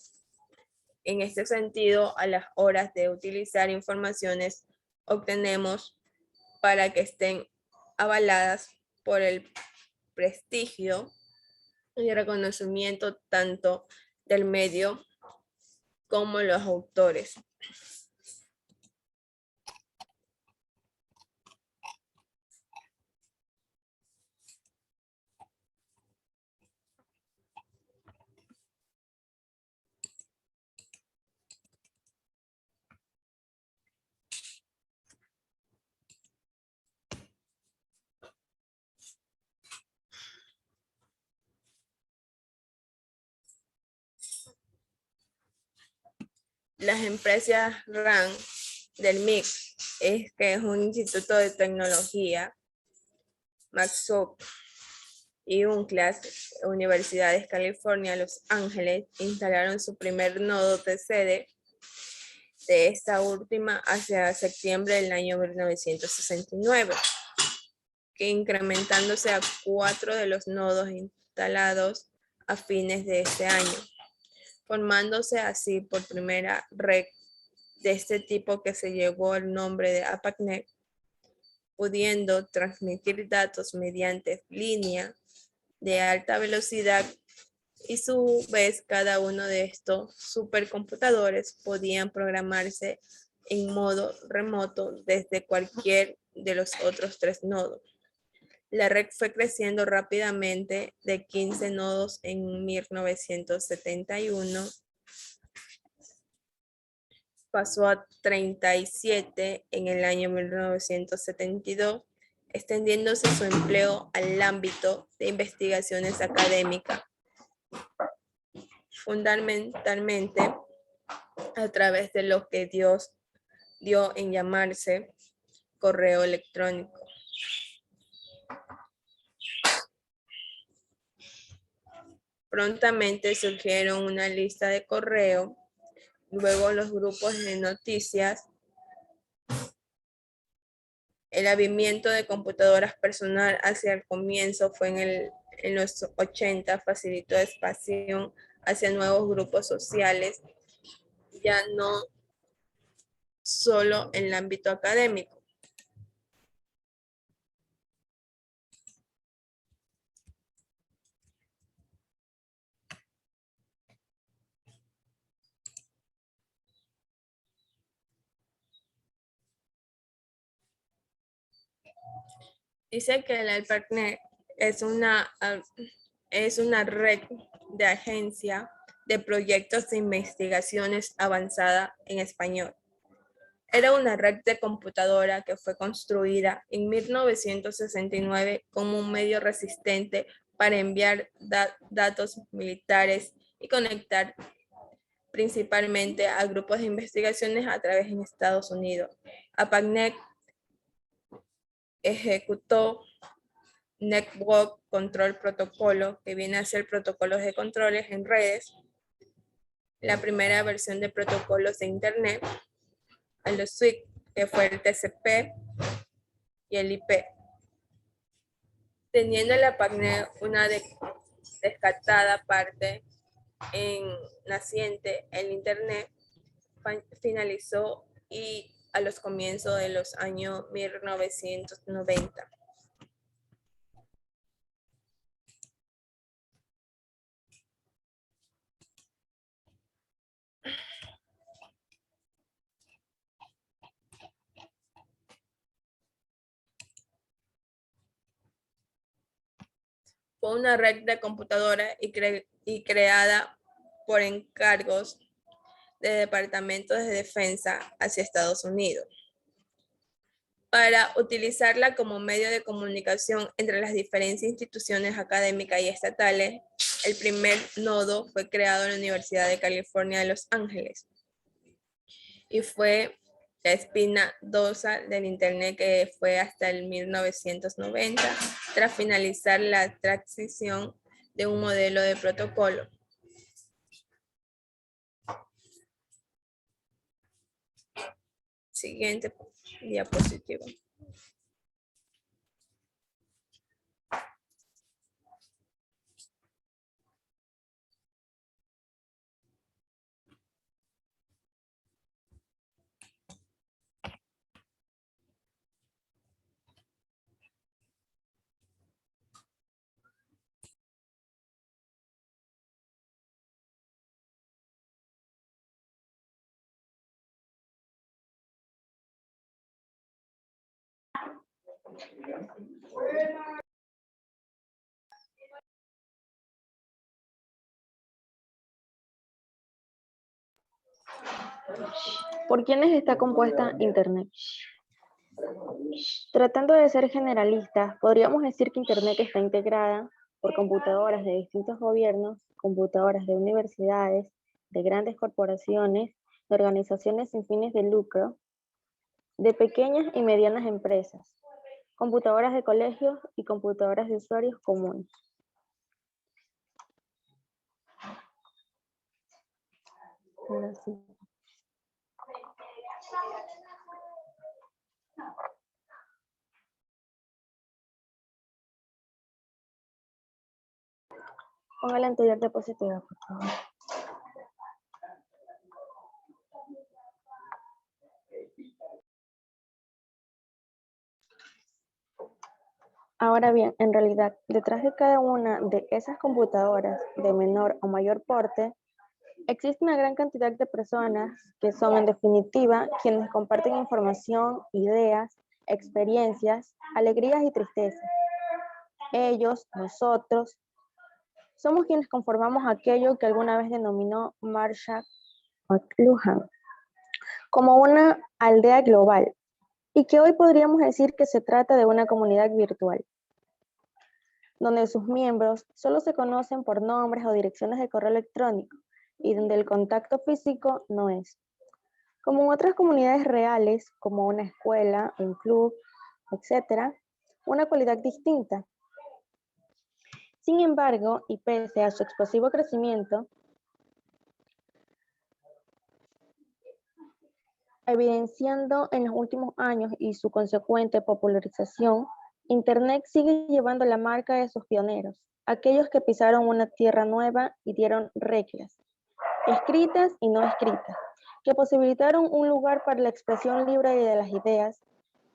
en este sentido, a las horas de utilizar informaciones, obtenemos para que estén avaladas por el prestigio y reconocimiento tanto del medio como los autores. Las empresas RAND del MIC, que es un instituto de tecnología, Microsoft y UNCLAS, Universidades California, Los Ángeles, instalaron su primer nodo de sede de esta última hacia septiembre del año 1969, que incrementándose a 4 de los nodos instalados a fines de este año, formándose así por primera red de este tipo que se llevó el nombre de APACNet, pudiendo transmitir datos mediante línea de alta velocidad y su vez cada uno de estos supercomputadores podían programarse en modo remoto desde cualquier de los otros 3 nodos. La red fue creciendo rápidamente de 15 nodos en 1971, pasó a 37 en el año 1972, extendiéndose su empleo al ámbito de investigaciones académicas, fundamentalmente a través de lo que Dios dio en llamarse correo electrónico. Prontamente surgieron una lista de correo, luego los grupos de noticias, el avivamiento de computadoras personal hacia el comienzo fue en los 80, facilitó expansión hacia nuevos grupos sociales, ya no solo en el ámbito académico. Dice que el ARPANET es una red de agencia de proyectos de investigaciones avanzada en español. Era una red de computadora que fue construida en 1969 como un medio resistente para enviar datos militares y conectar principalmente a grupos de investigaciones a través de Estados Unidos. ARPANET ejecutó Network Control Protocolo, que viene a ser protocolos de controles en redes, la primera versión de protocolos de Internet, a los SWIFT, que fue el TCP y el IP. Teniendo la ARPANET una descartada parte naciente, el Internet finalizó y a los comienzos de los años 1990. Fue una red de computadoras y creada por encargos de departamentos de defensa hacia Estados Unidos. para utilizarla como medio de comunicación entre las diferentes instituciones académicas y estatales. El primer nodo fue creado en la Universidad de California de Los Ángeles y fue la espina dorsal del Internet, que fue hasta el 1990, tras finalizar la transición de un modelo de protocolo. Siguiente diapositiva. ¿Por quiénes está compuesta Internet? Tratando de ser generalistas, podríamos decir que Internet está integrada por computadoras de distintos gobiernos, computadoras de universidades, de grandes corporaciones, de organizaciones sin fines de lucro, de pequeñas y medianas empresas, computadoras de colegios y computadoras de usuarios comunes. Ahora sí. Ponga la anterior diapositiva, por favor. Ahora bien, en realidad, detrás de cada una de esas computadoras de menor o mayor porte, existe una gran cantidad de personas que son, en definitiva, quienes comparten información, ideas, experiencias, alegrías y tristezas. Ellos, nosotros, somos quienes conformamos aquello que alguna vez denominó Marshall McLuhan como una aldea global, y que hoy podríamos decir que se trata de una comunidad virtual, donde sus miembros solo se conocen por nombres o direcciones de correo electrónico, y donde el contacto físico no es. Como en otras comunidades reales, como una escuela, un club, etc., una cualidad distinta. Sin embargo, y pese a su explosivo crecimiento, evidenciando en los últimos años y su consecuente popularización, Internet sigue llevando la marca de sus pioneros, aquellos que pisaron una tierra nueva y dieron reglas, escritas y no escritas, que posibilitaron un lugar para la expresión libre de las ideas,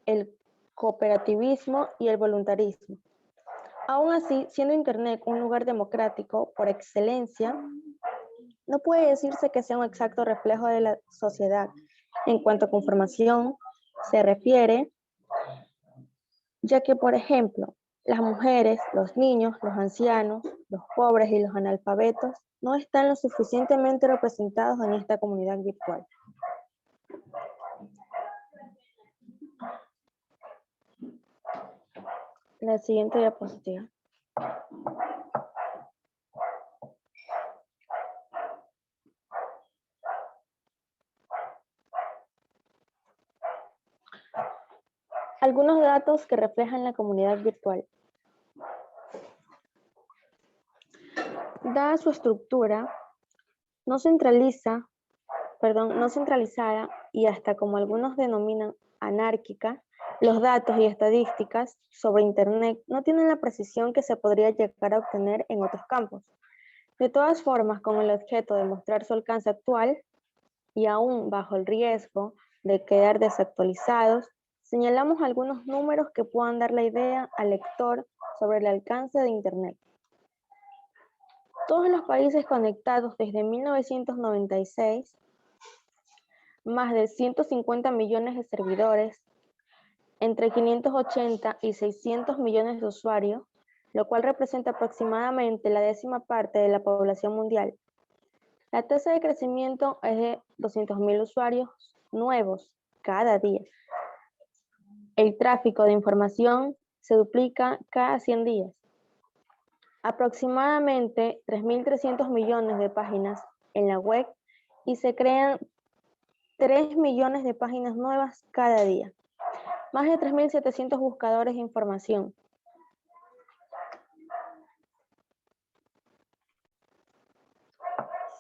el cooperativismo y el voluntarismo. Aún así, siendo Internet un lugar democrático por excelencia, no puede decirse que sea un exacto reflejo de la sociedad en cuanto a conformación se refiere, ya que, por ejemplo, las mujeres, los niños, los ancianos, los pobres y los analfabetos no están lo suficientemente representados en esta comunidad virtual. La siguiente diapositiva. Algunos datos que reflejan la comunidad virtual. Dada su estructura, no centralizada y hasta como algunos denominan anárquica, los datos y estadísticas sobre Internet no tienen la precisión que se podría llegar a obtener en otros campos. De todas formas, con el objeto de mostrar su alcance actual y aún bajo el riesgo de quedar desactualizados, señalamos algunos números que puedan dar la idea al lector sobre el alcance de Internet. Todos los países conectados desde 1996, más de 150 millones de servidores, entre 580 y 600 millones de usuarios, lo cual representa aproximadamente la 10ª parte de la población mundial. La tasa de crecimiento es de 200.000 usuarios nuevos cada día. El tráfico de información se duplica cada 100 días. Aproximadamente 3.300 millones de páginas en la web y se crean 3 millones de páginas nuevas cada día. Más de 3.700 buscadores de información.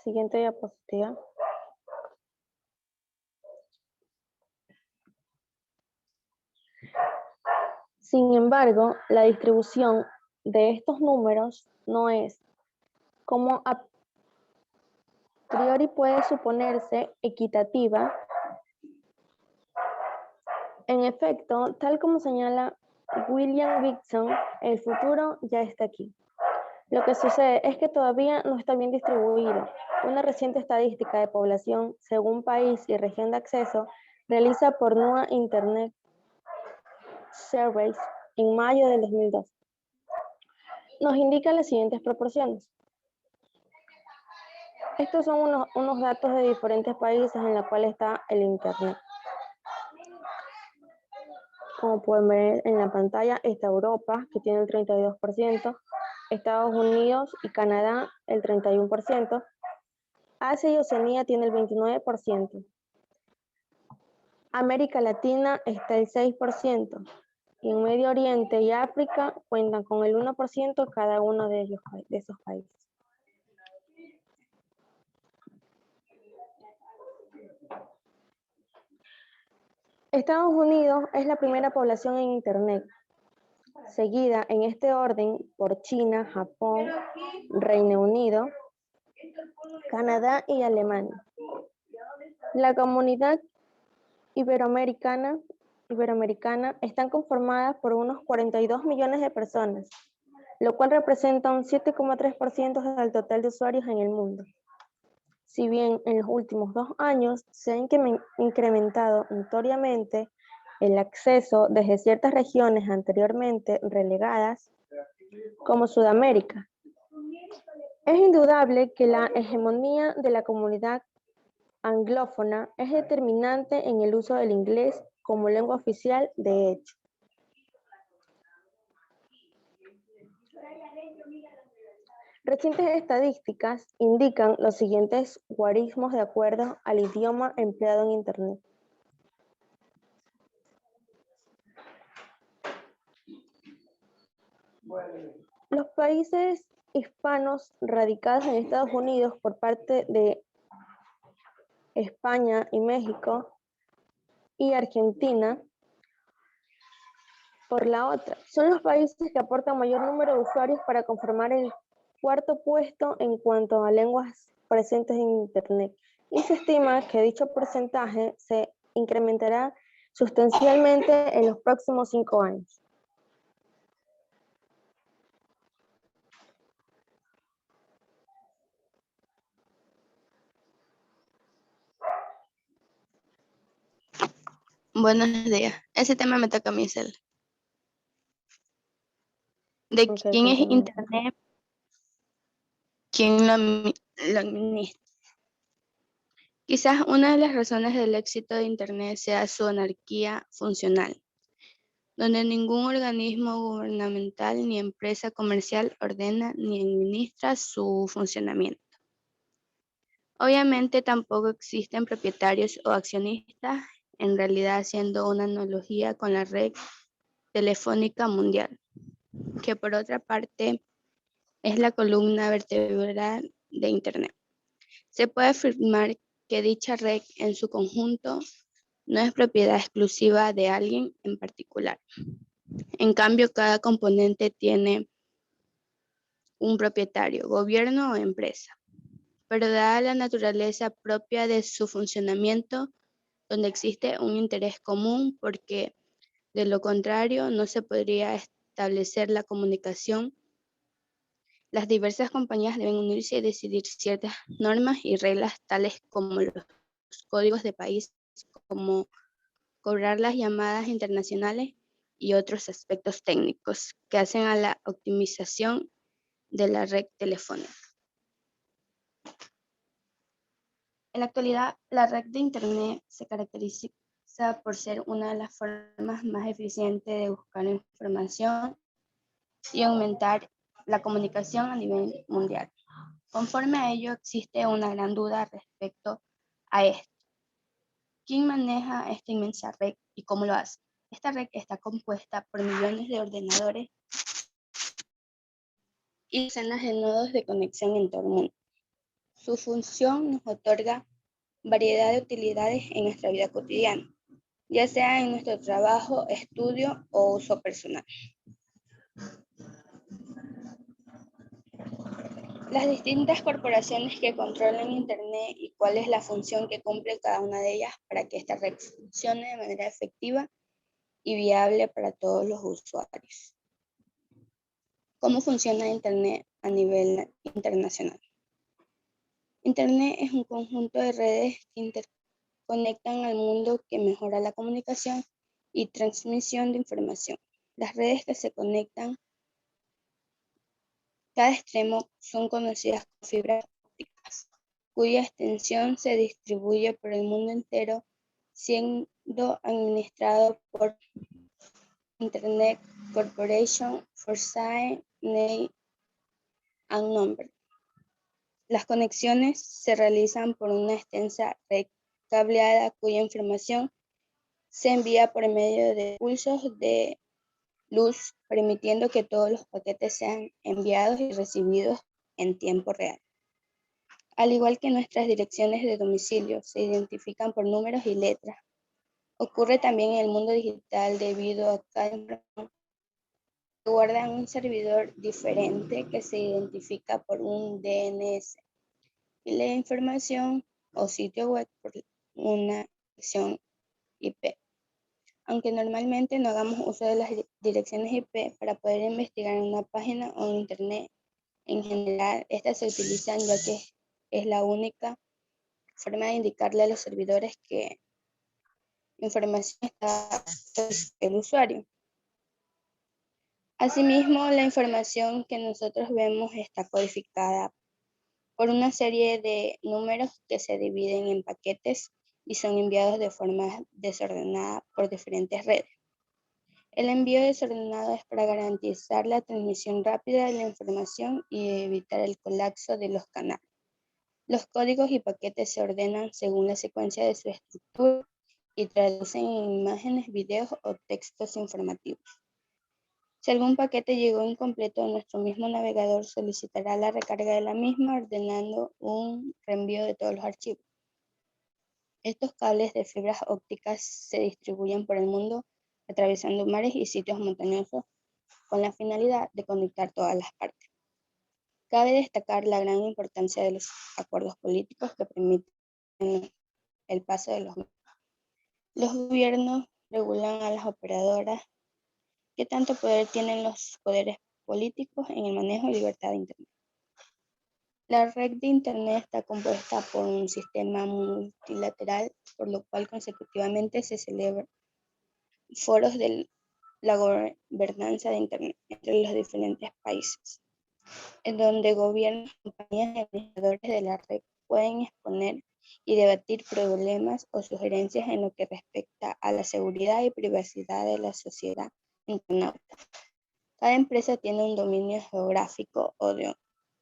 Siguiente diapositiva. Sin embargo, la distribución de estos números no es, como a priori puede suponerse, equitativa. En efecto, tal como señala William Gibson, el futuro ya está aquí. Lo que sucede es que todavía no está bien distribuido. Una reciente estadística de población, según país y región de acceso, realiza por NUA Internet Surveys en mayo del 2002, nos indica las siguientes proporciones. Estos son unos datos de diferentes países en los cuales está el Internet. Como pueden ver en la pantalla, está Europa, que tiene el 32%, Estados Unidos y Canadá, el 31%, Asia y Oceanía tiene el 29%, América Latina está el 6%, y en Medio Oriente y África cuentan con el 1% cada uno de esos países. Estados Unidos es la primera población en Internet, seguida en este orden por China, Japón, Reino Unido, Canadá y Alemania. La comunidad iberoamericana están conformadas por unos 42 millones de personas, lo cual representa un 7,3% del total de usuarios en el mundo. Si bien en los últimos 2 años se ha incrementado notoriamente el acceso desde ciertas regiones anteriormente relegadas, como Sudamérica, es indudable que la hegemonía de la comunidad anglófona es determinante en el uso del inglés como lengua oficial, de hecho. Recientes estadísticas indican los siguientes guarismos de acuerdo al idioma empleado en Internet. Los países hispanos radicados en Estados Unidos por parte de España y México y Argentina por la otra, son los países que aportan mayor número de usuarios para conformar el 4º puesto en cuanto a lenguas presentes en Internet, y se estima que dicho porcentaje se incrementará sustancialmente en los próximos 5 años. Buenos días. Ese tema me toca a mí, Cel. ¿De Ok, quién es continúa. Internet? ¿Quién lo administra? Quizás una de las razones del éxito de Internet sea su anarquía funcional, donde ningún organismo gubernamental ni empresa comercial ordena ni administra su funcionamiento. Obviamente tampoco existen propietarios o accionistas, en realidad haciendo una analogía con la red telefónica mundial, que por otra parte es la columna vertebral de Internet. Se puede afirmar que dicha red en su conjunto no es propiedad exclusiva de alguien en particular. En cambio, cada componente tiene un propietario, gobierno o empresa. Pero dada la naturaleza propia de su funcionamiento, donde existe un interés común, porque de lo contrario no se podría establecer la comunicación, las diversas compañías deben unirse y decidir ciertas normas y reglas tales como los códigos de país, como cobrar las llamadas internacionales y otros aspectos técnicos que hacen a la optimización de la red telefónica. En la actualidad, la red de Internet se caracteriza por ser una de las formas más eficientes de buscar información y aumentar la comunicación a nivel mundial. Conforme a ello, existe una gran duda respecto a esto. ¿Quién maneja esta inmensa red y cómo lo hace? Esta red está compuesta por millones de ordenadores y decenas de nodos de conexión en todo el mundo. Su función nos otorga variedad de utilidades en nuestra vida cotidiana, ya sea en nuestro trabajo, estudio o uso personal. Las distintas corporaciones que controlan Internet y cuál es la función que cumple cada una de ellas para que esta red funcione de manera efectiva y viable para todos los usuarios. ¿Cómo funciona Internet a nivel internacional? Internet es un conjunto de redes que interconectan al mundo, que mejora la comunicación y transmisión de información. Las redes que se conectan cada extremo son conocidas como fibras ópticas, cuya extensión se distribuye por el mundo entero, siendo administrado por Internet Corporation for Science, Name and Number. Las conexiones se realizan por una extensa red cableada cuya información se envía por medio de pulsos de luz, permitiendo que todos los paquetes sean enviados y recibidos en tiempo real. Al igual que nuestras direcciones de domicilio se identifican por números y letras, ocurre también en el mundo digital debido a cada información que guarda un servidor diferente que se identifica por un DNS y la información o sitio web por una dirección IP. Aunque normalmente no hagamos uso de las direcciones IP para poder investigar en una página o en Internet, en general estas se utilizan ya que es la única forma de indicarle a los servidores que información está el usuario. Asimismo, la información que nosotros vemos está codificada por una serie de números que se dividen en paquetes y son enviados de forma desordenada por diferentes redes. El envío desordenado es para garantizar la transmisión rápida de la información y evitar el colapso de los canales. Los códigos y paquetes se ordenan según la secuencia de su estructura y traducen en imágenes, videos o textos informativos. Si algún paquete llegó incompleto, nuestro mismo navegador solicitará la recarga de la misma, ordenando un reenvío de todos los archivos. Estos cables de fibras ópticas se distribuyen por el mundo, atravesando mares y sitios montañosos, con la finalidad de conectar todas las partes. Cabe destacar la gran importancia de los acuerdos políticos que permiten el paso de los medios. Los gobiernos regulan a las operadoras. ¿Qué tanto poder tienen los poderes políticos en el manejo y libertad de Internet? La red de Internet está compuesta por un sistema multilateral, por lo cual consecutivamente se celebran foros de la gobernanza de Internet entre los diferentes países, en donde gobiernos, compañías y administradores de la red pueden exponer y debatir problemas o sugerencias en lo que respecta a la seguridad y privacidad de la sociedad internauta. Cada empresa tiene un dominio geográfico o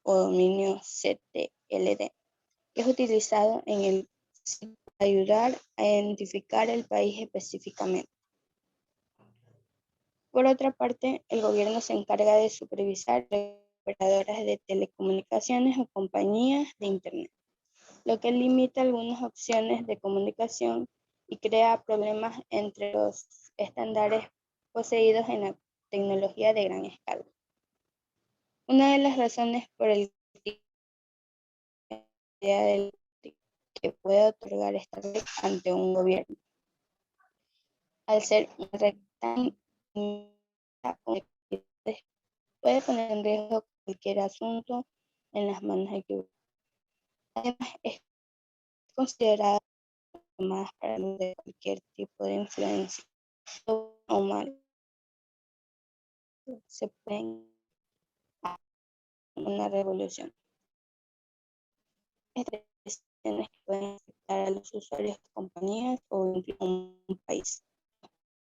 dominio CTLD, que es utilizado en el sitio para ayudar a identificar el país específicamente. Por otra parte, el gobierno se encarga de supervisar operadoras de telecomunicaciones o compañías de Internet, lo que limita algunas opciones de comunicación y crea problemas entre los estándares poseídos en la tecnología de gran escala. Una de las razones por el que puede otorgar esta red ante un gobierno, al ser una red tan puede poner en riesgo cualquier asunto en las manos del gobierno. Además, es considerada más para de cualquier tipo de influencia o mal. Se pueden una revolución. que pueden afectar a los usuarios, compañías o incluso un país.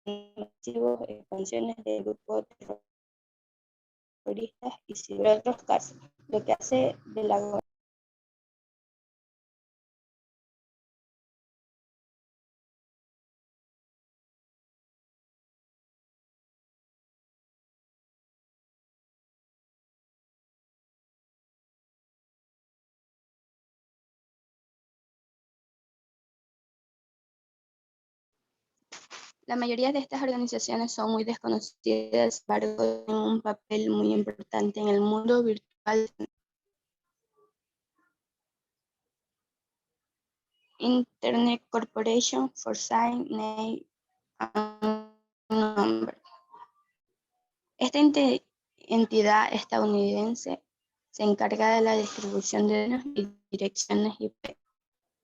Masivos, expansiones de grupos terroristas y sobre otros casos, lo que hace de la La mayoría de estas organizaciones son muy desconocidas, sin embargo, tienen un papel muy importante en el mundo virtual. Internet Corporation for Sign, Name and Number. Esta entidad estadounidense se encarga de la distribución de y direcciones IP,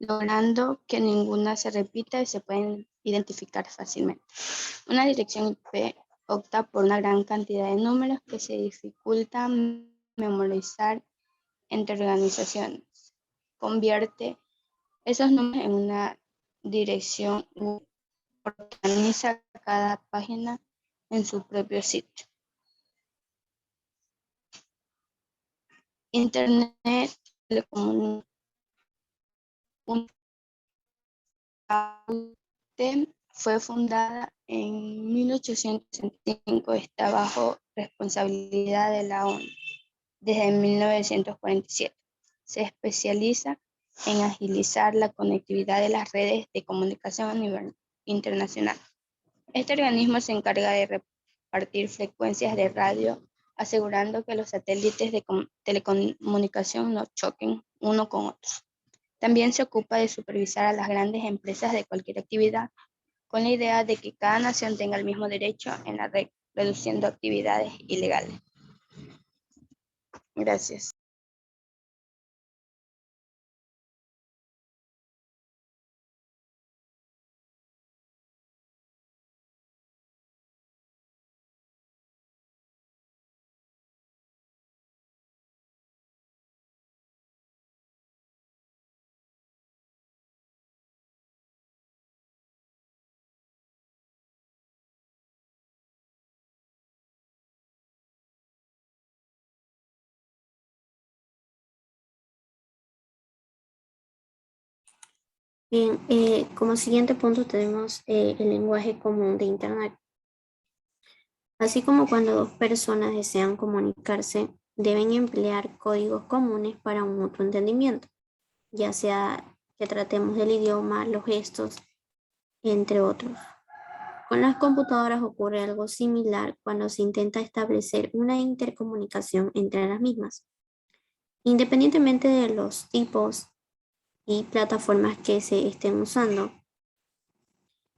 logrando que ninguna se repita y se pueden identificar fácilmente. Una dirección IP opta por una gran cantidad de números que se dificultan memorizar entre organizaciones. Convierte esos números en una dirección web, organiza cada página en su propio sitio. Internet fue fundada en 1865, está bajo responsabilidad de la ONU desde 1947. Se especializa en agilizar la conectividad de las redes de comunicación a nivel internacional. Este organismo se encarga de repartir frecuencias de radio, asegurando que los satélites de telecomunicación no choquen uno con otros. También se ocupa de supervisar a las grandes empresas de cualquier actividad, con la idea de que cada nación tenga el mismo derecho en la red, reduciendo actividades ilegales. Gracias. Bien, como siguiente punto tenemos el lenguaje común de Internet. Así como cuando dos personas desean comunicarse, deben emplear códigos comunes para un mutuo entendimiento, ya sea que tratemos del idioma, los gestos, entre otros. Con las computadoras ocurre algo similar cuando se intenta establecer una intercomunicación entre las mismas. Independientemente de los tipos y plataformas que se estén usando,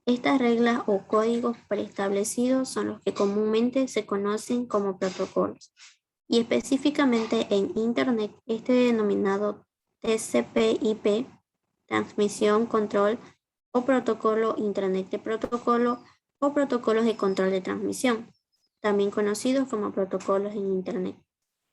estas reglas o códigos preestablecidos son los que comúnmente se conocen como protocolos, y específicamente en Internet este denominado TCP/IP, transmisión, control o protocolo Internet de protocolo o protocolos de control de transmisión, también conocidos como protocolos en Internet.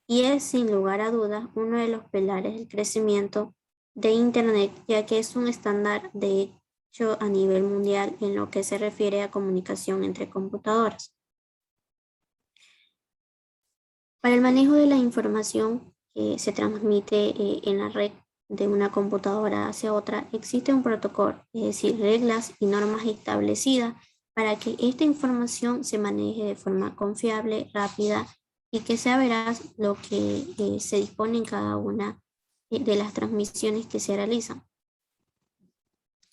Y es sin lugar a dudas uno de los pilares del crecimiento de Internet, ya que es un estándar de hecho a nivel mundial en lo que se refiere a comunicación entre computadoras. Para el manejo de la información que se transmite en la red de una computadora hacia otra, existe un protocolo, es decir, reglas y normas establecidas para que esta información se maneje de forma confiable, rápida y que sea veraz lo que se dispone en cada una de las transmisiones que se realizan.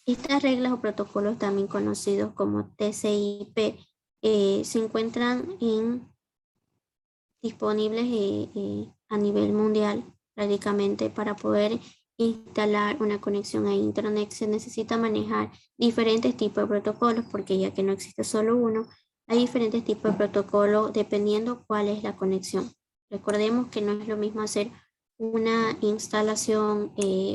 Estas reglas o protocolos, también conocidos como TCP/IP, se encuentran disponibles a nivel mundial prácticamente. Para poder instalar una conexión a Internet se necesita manejar diferentes tipos de protocolos, porque ya que no existe solo uno, hay diferentes tipos de protocolos dependiendo cuál es la conexión. Recordemos que no es lo mismo hacer una instalación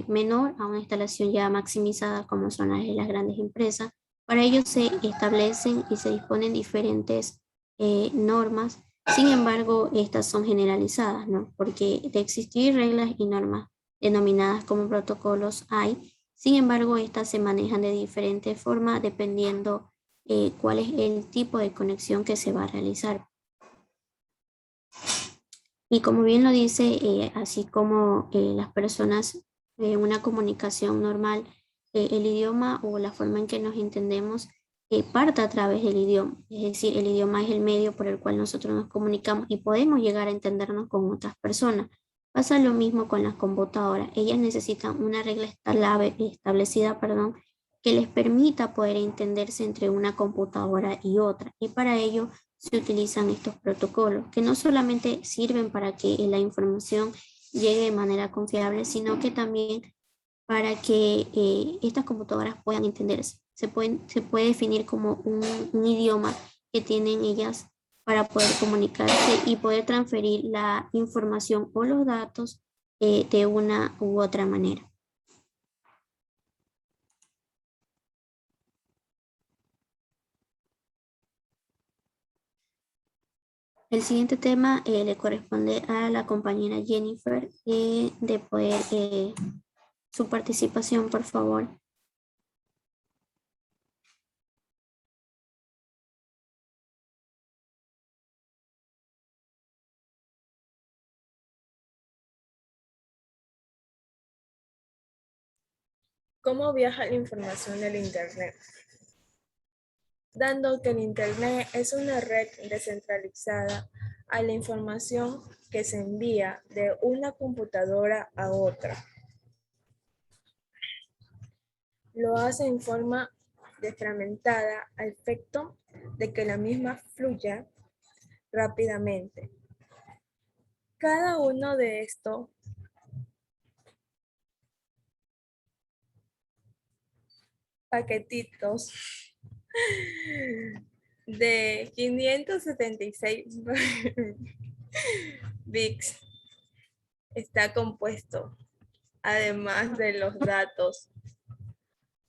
menor a una instalación ya maximizada como son las de las grandes empresas. Para ello se establecen y se disponen diferentes normas. Sin embargo, estas son generalizadas, ¿no? Porque de existir reglas y normas denominadas como protocolos hay. Sin embargo, estas se manejan de diferentes formas dependiendo cuál es el tipo de conexión que se va a realizar. Y como bien lo dice, así como las personas en una comunicación normal, el idioma o la forma en que nos entendemos parte a través del idioma. Es decir, el idioma es el medio por el cual nosotros nos comunicamos y podemos llegar a entendernos con otras personas. Pasa lo mismo con las computadoras. Ellas necesitan una regla establecida, que les permita poder entenderse entre una computadora y otra. Y para ello se utilizan estos protocolos, que no solamente sirven para que la información llegue de manera confiable, sino que también para que estas computadoras puedan entenderse. Se puede definir como un idioma que tienen ellas para poder comunicarse y poder transferir la información o los datos de una u otra manera. El siguiente tema le corresponde a la compañera Jennifer de poder su participación, por favor. ¿Cómo viaja la información del Internet? Dando que el Internet es una red descentralizada a la información que se envía de una computadora a otra. Lo hace en forma desfragmentada a efecto de que la misma fluya rápidamente. Cada uno de estos paquetitos de 576 bits está compuesto, además de los datos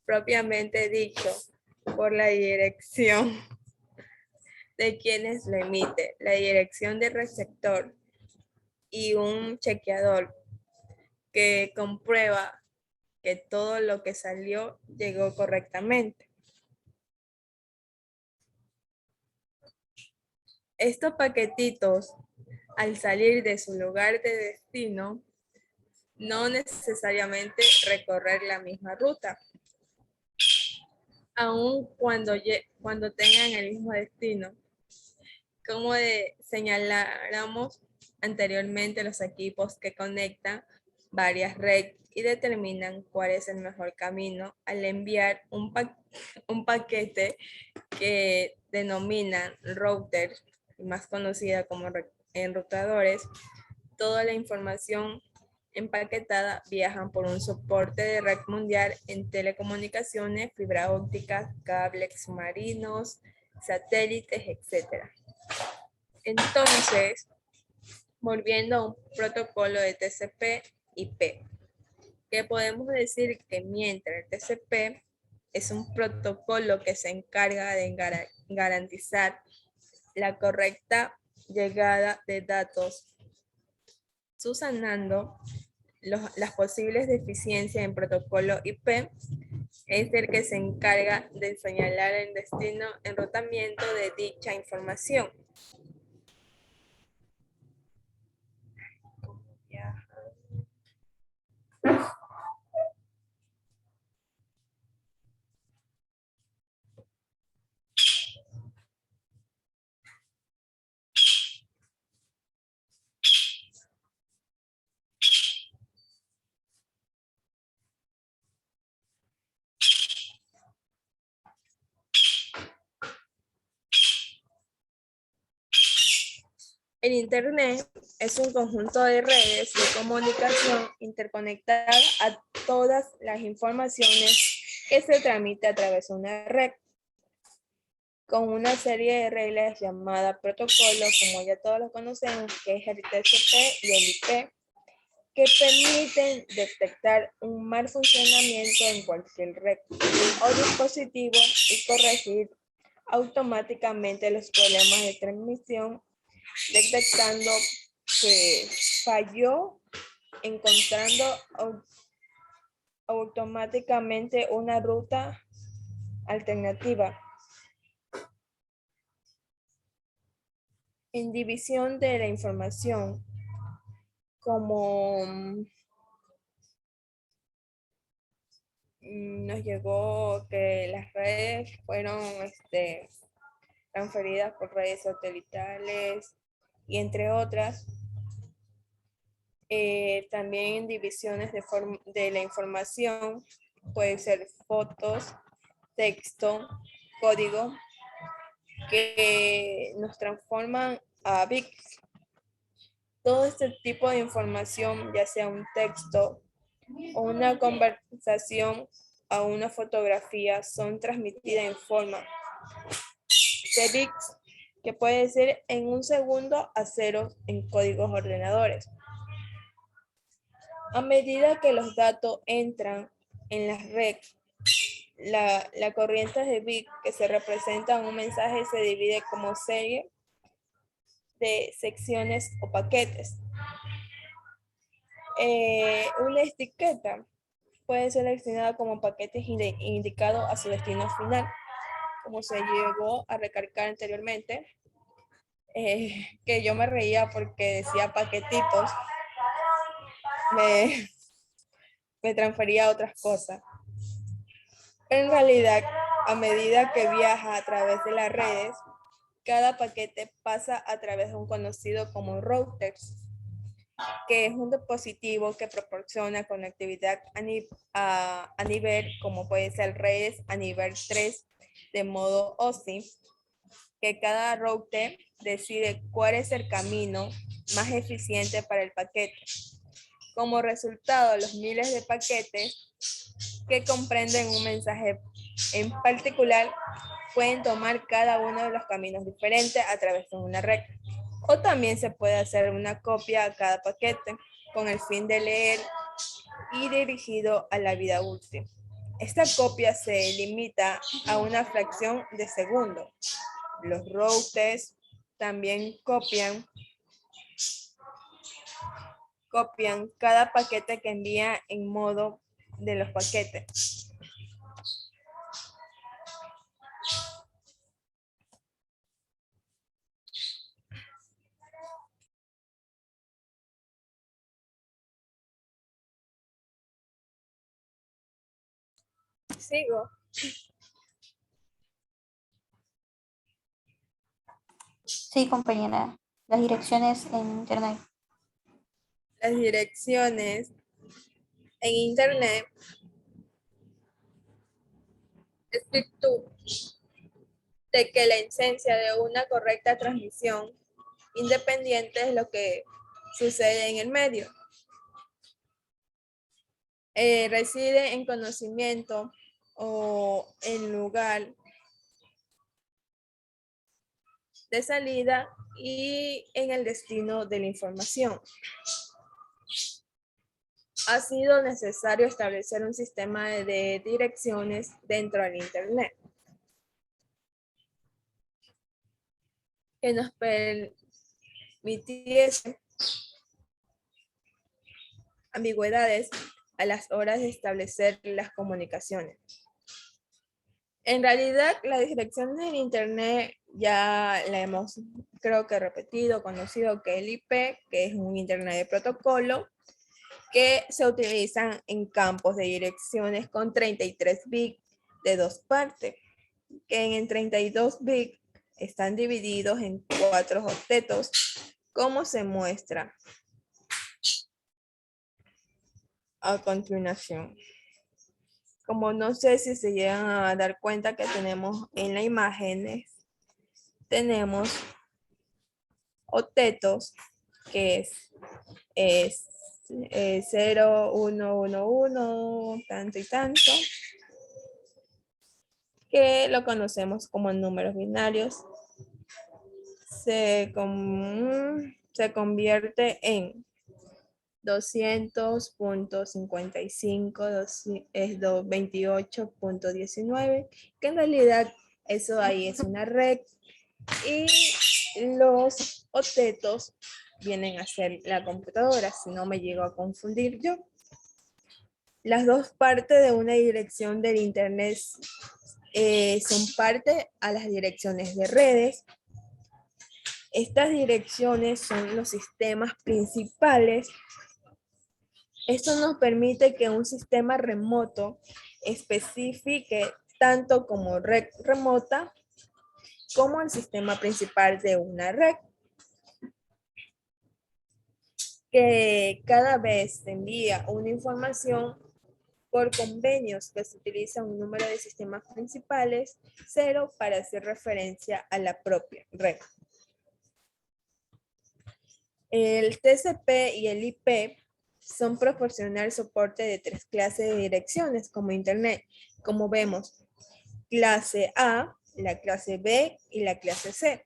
propiamente dicho, por la dirección de quienes lo emite, la dirección del receptor y un chequeador que comprueba que todo lo que salió llegó correctamente. Estos paquetitos, al salir de su lugar de destino, no necesariamente recorrer la misma ruta, aun cuando tengan el mismo destino. Como señaláramos anteriormente, los equipos que conectan varias redes y determinan cuál es el mejor camino al enviar un paquete que denominan router, más conocida como enrutadores. Toda la información empaquetada viajan por un soporte de red mundial en telecomunicaciones, fibra óptica, cables submarinos, satélites, etc. Entonces, volviendo a un protocolo de TCP/IP, que podemos decir que mientras el TCP es un protocolo que se encarga de garantizar la correcta llegada de datos, subsanando las posibles deficiencias en protocolo IP, es el que se encarga de señalar el destino enrutamiento de dicha información. El Internet es un conjunto de redes de comunicación interconectadas a todas las informaciones que se transmiten a través de una red, con una serie de reglas llamadas protocolos, como ya todos lo conocemos, que es el TCP y el IP, que permiten detectar un mal funcionamiento en cualquier red o dispositivo y corregir automáticamente los problemas de transmisión, detectando que falló encontrando automáticamente una ruta alternativa. En división de la información, como nos llegó que las redes fueron transferidas por redes satelitales y entre otras. También en divisiones de la información, puede ser fotos, texto, código, que nos transforman a bits. Todo este tipo de información, ya sea un texto o una conversación o una fotografía, son transmitidas en forma de bits, que puede ser en un segundo a ceros en códigos ordenadores. A medida que los datos entran en la red, la corriente de bits que se representa en un mensaje se divide como serie de secciones o paquetes. Una etiqueta puede ser seleccionada como paquetes indicados a su destino final, como se llegó a recalcar anteriormente, que yo me reía porque decía paquetitos, me transfería a otras cosas. En realidad, a medida que viaja a través de las redes, cada paquete pasa a través de un conocido como router, que es un dispositivo que proporciona conectividad a nivel, como puede ser redes a nivel 3 de modo OSI, que cada router decide cuál es el camino más eficiente para el paquete. Como resultado, los miles de paquetes que comprenden un mensaje en particular pueden tomar cada uno de los caminos diferentes a través de una red. O también se puede hacer una copia a cada paquete con el fin de leer y dirigido a la vida útil. Esta copia se limita a una fracción de segundo. Los routers también copian cada paquete que envía en modo de los paquetes. Sigo. Sí, compañera. Las direcciones en Internet. Las direcciones en Internet es virtud de que la esencia de una correcta transmisión independiente es lo que sucede en el medio. Reside en conocimiento o en lugar de salida y en el destino de la información. Ha sido necesario establecer un sistema de direcciones dentro del Internet que nos permitiese ambigüedades a las horas de establecer las comunicaciones. En realidad, las direcciones en Internet ya la hemos, creo que repetido, conocido que el IP, que es un Internet de protocolo, que se utilizan en campos de direcciones con 33 bits de dos partes, que en 32 bits están divididos en 4 octetos, como se muestra a continuación. Como no sé si se llegan a dar cuenta que tenemos en las imágenes, tenemos octetos, que es 0, 1, 1, 1, tanto y tanto, que lo conocemos como números binarios. Se convierte en 200.55, es 28.19, que en realidad eso ahí es una red, y los octetos vienen a ser la computadora, si no me llego a confundir yo. Las dos partes de una dirección del Internet son parte a las direcciones de redes. Estas direcciones son los sistemas principales. Esto nos permite que un sistema remoto especifique tanto como red remota como el sistema principal de una red, que cada vez se envía una información por convenios que se utiliza un número de sistemas principales, 0, para hacer referencia a la propia red. El TCP y el IP son proporcionar soporte de 3 clases de direcciones como Internet, como vemos, clase A, la clase B y la clase C.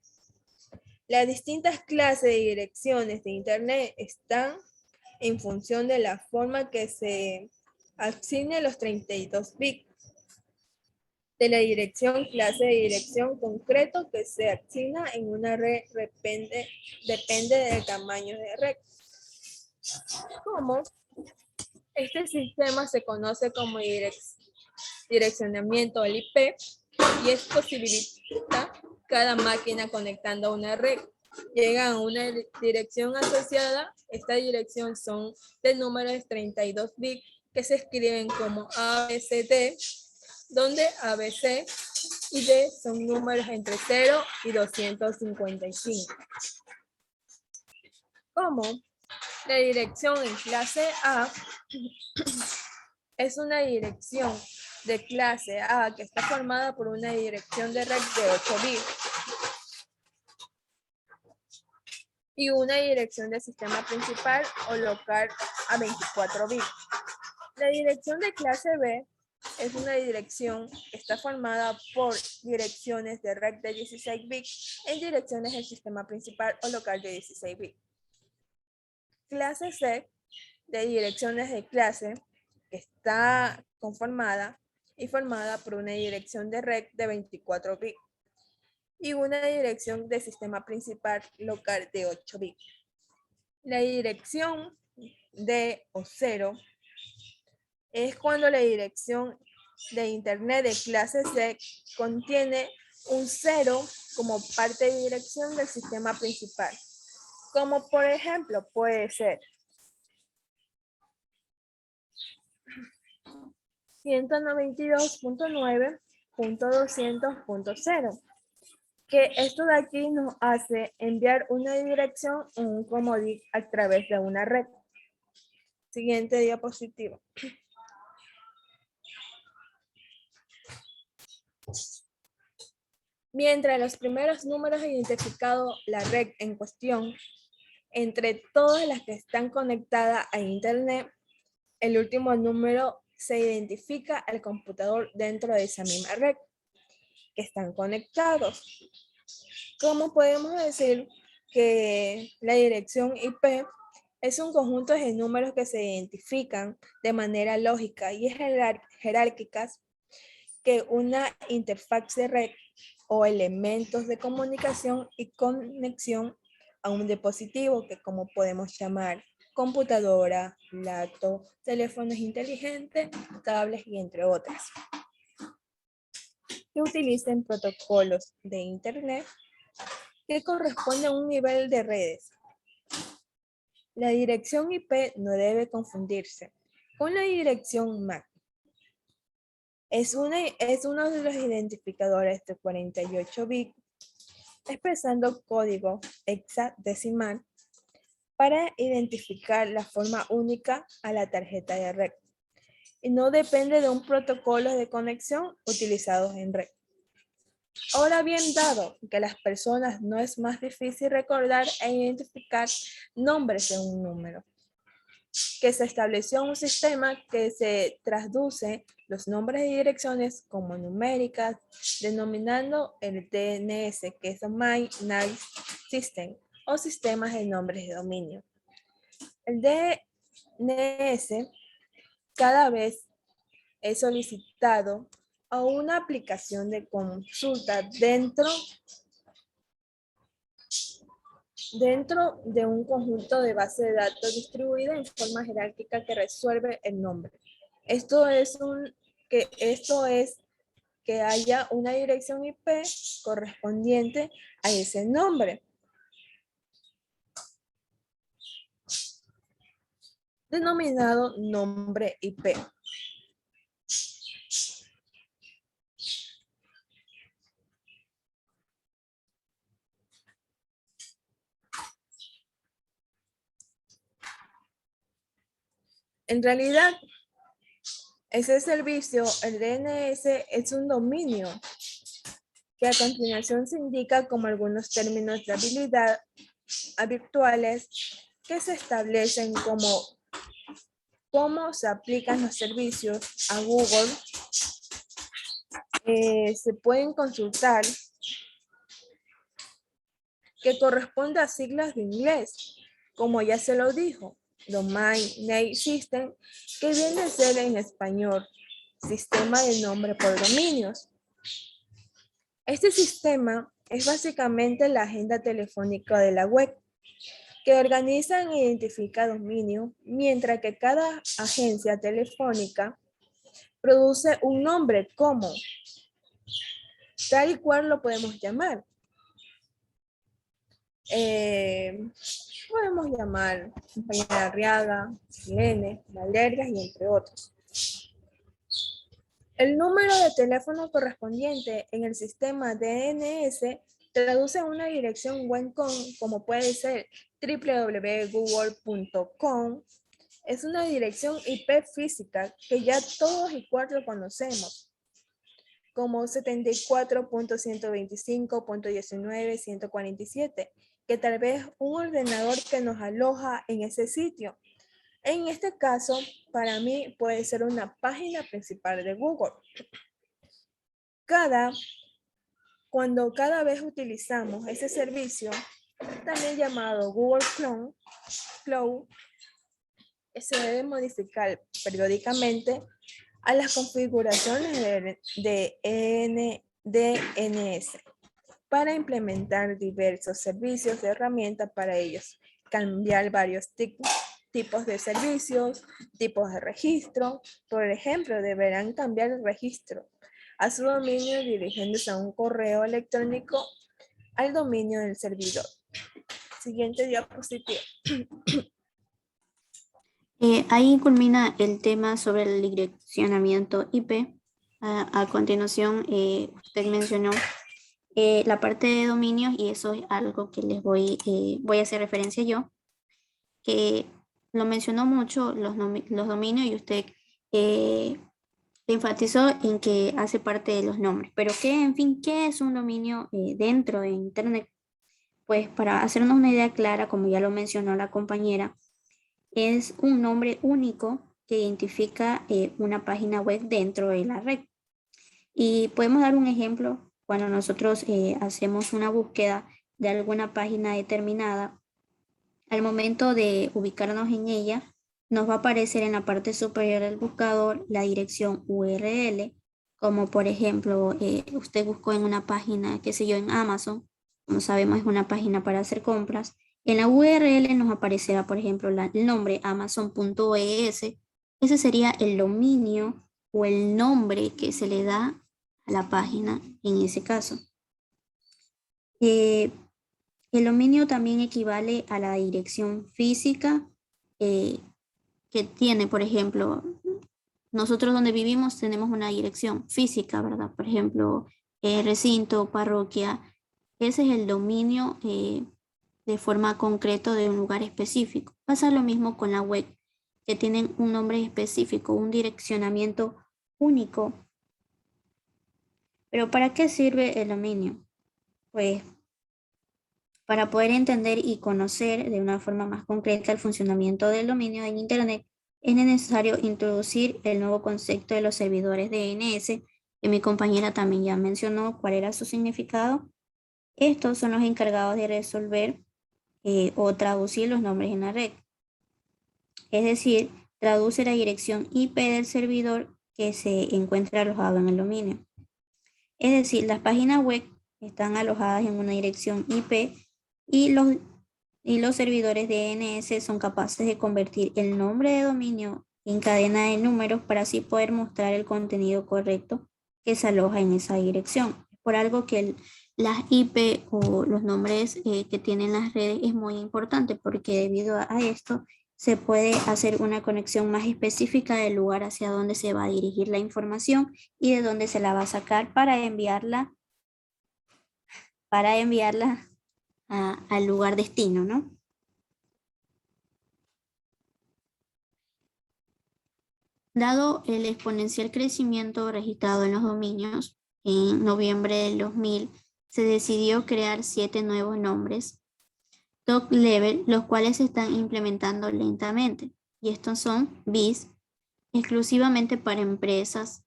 Las distintas clases de direcciones de Internet están en función de la forma que se asigne los 32 bits de la dirección, clase de dirección concreto que se asigna en una red depende del tamaño de red. Como este sistema se conoce como direccionamiento del IP y es posibilita cada máquina conectando a una red. Llegan a una dirección asociada. Esta dirección son de números 32 bits que se escriben como ABCD, donde ABC y D son números entre 0 y 255. Como la dirección en clase A es una dirección de clase A que está formada por una dirección de red de 8 bits y una dirección de sistema principal o local a 24 bits. La dirección de clase B es una dirección que está formada por direcciones de red de 16 bits en direcciones del sistema principal o local de 16 bits. Clase C de direcciones de clase que está conformada y formada por una dirección de red de 24 bits y una dirección de sistema principal local de 8 bits. La dirección D o 0 es cuando la dirección de Internet de clase C contiene un 0 como parte de dirección del sistema principal. Como por ejemplo puede ser 192.9.200.0, que esto de aquí nos hace enviar una dirección o un comodín a través de una red. Siguiente diapositiva. Mientras los primeros números identificados la red en cuestión, entre todas las que están conectadas a Internet, el último número se identifica al computador dentro de esa misma red que están conectados. ¿Cómo podemos decir que la dirección IP es un conjunto de números que se identifican de manera lógica y jerárquicas que una interfaz de red o elementos de comunicación y conexión a un dispositivo que como podemos llamar computadora, laptop, teléfonos inteligentes, tablets y entre otras, que utilicen protocolos de Internet que corresponden a un nivel de redes. La dirección IP no debe confundirse con la dirección MAC. Es uno de los identificadores de 48 bits, expresando código hexadecimal para identificar la forma única a la tarjeta de red y no depende de un protocolo de conexión utilizados en red. Ahora bien, dado que las personas no es más difícil recordar e identificar nombres de un número, que se estableció un sistema que se traduce los nombres y direcciones como numéricas, denominando el DNS, que es Domain Name System, o sistemas de nombres de dominio. El DNS cada vez es solicitado a una aplicación de consulta dentro dentro de un conjunto de base de datos distribuida en forma jerárquica que resuelve el nombre. Esto es que haya una dirección IP correspondiente a ese nombre, denominado nombre IP. En realidad, ese servicio, el DNS, es un dominio que a continuación se indica como algunos términos de habilidad virtuales que se establecen como cómo se aplican los servicios a Google. Se pueden consultar que corresponde a siglas de inglés, como ya se lo dijo, Domain Name System, que viene a ser en español, sistema de nombre por dominios. Este sistema es básicamente la agenda telefónica de la web, que organiza e identifica dominios, mientras que cada agencia telefónica produce un nombre como, tal y cual lo podemos llamar. Podemos llamar Compañía Arriaga, Silene, Valergas y entre otros. El número de teléfono correspondiente en el sistema DNS traduce una dirección web como puede ser www.google.com. Es una dirección IP física que ya todos y cuatro conocemos, como 74.125.19.147, que tal vez un ordenador que nos aloja en ese sitio. En este caso, para mí puede ser una página principal de Google. Cuando cada vez utilizamos ese servicio, también llamado Google Cloud, se debe modificar periódicamente a las configuraciones de DNS para implementar diversos servicios de herramientas para ellos, cambiar varios tipos de servicios, tipos de registro. Por ejemplo, deberán cambiar el registro a su dominio dirigiéndose a un correo electrónico al dominio del servidor. Siguiente diapositiva. Ahí culmina el tema sobre el direccionamiento IP. A continuación, usted mencionó la parte de dominios y eso es algo que les voy a hacer referencia yo, que lo mencionó mucho los dominios y usted enfatizó en que hace parte de los nombres. Pero ¿qué es un dominio dentro de Internet? Pues para hacernos una idea clara, como ya lo mencionó la compañera, es un nombre único que identifica una página web dentro de la red. Y podemos dar un ejemplo cuando nosotros hacemos una búsqueda de alguna página determinada. Al momento de ubicarnos en ella, nos va a aparecer en la parte superior del buscador la dirección URL, como por ejemplo, usted buscó en una página, qué sé yo, en Amazon, como sabemos es una página para hacer compras. En la URL nos aparecerá, por ejemplo, el nombre amazon.es. Ese sería el dominio o el nombre que se le da a la página en ese caso. El dominio también equivale a la dirección física que tiene, por ejemplo, nosotros donde vivimos tenemos una dirección física, ¿verdad? Por ejemplo, recinto, parroquia. Ese es el dominio de forma concreta de un lugar específico. Pasa lo mismo con la web, que tienen un nombre específico, un direccionamiento único. Pero ¿para qué sirve el dominio? Pues para poder entender y conocer de una forma más concreta el funcionamiento del dominio en Internet, es necesario introducir el nuevo concepto de los servidores DNS, que mi compañera también ya mencionó cuál era su significado. Estos son los encargados de resolver o traducir los nombres en la red. Es decir, traduce la dirección IP del servidor que se encuentra alojado en el dominio. Es decir, las páginas web están alojadas en una dirección IP y los Y los servidores DNS son capaces de convertir el nombre de dominio en cadena de números para así poder mostrar el contenido correcto que se aloja en esa dirección. Por algo que las IP o los nombres que tienen las redes es muy importante porque debido a esto se puede hacer una conexión más específica del lugar hacia donde se va a dirigir la información y de dónde se la va a sacar para enviarla al lugar destino, ¿no? Dado el exponencial crecimiento registrado en los dominios, en noviembre del 2000 se decidió crear 7 nuevos nombres top level, los cuales se están implementando lentamente. Y estos son BIS, exclusivamente para empresas,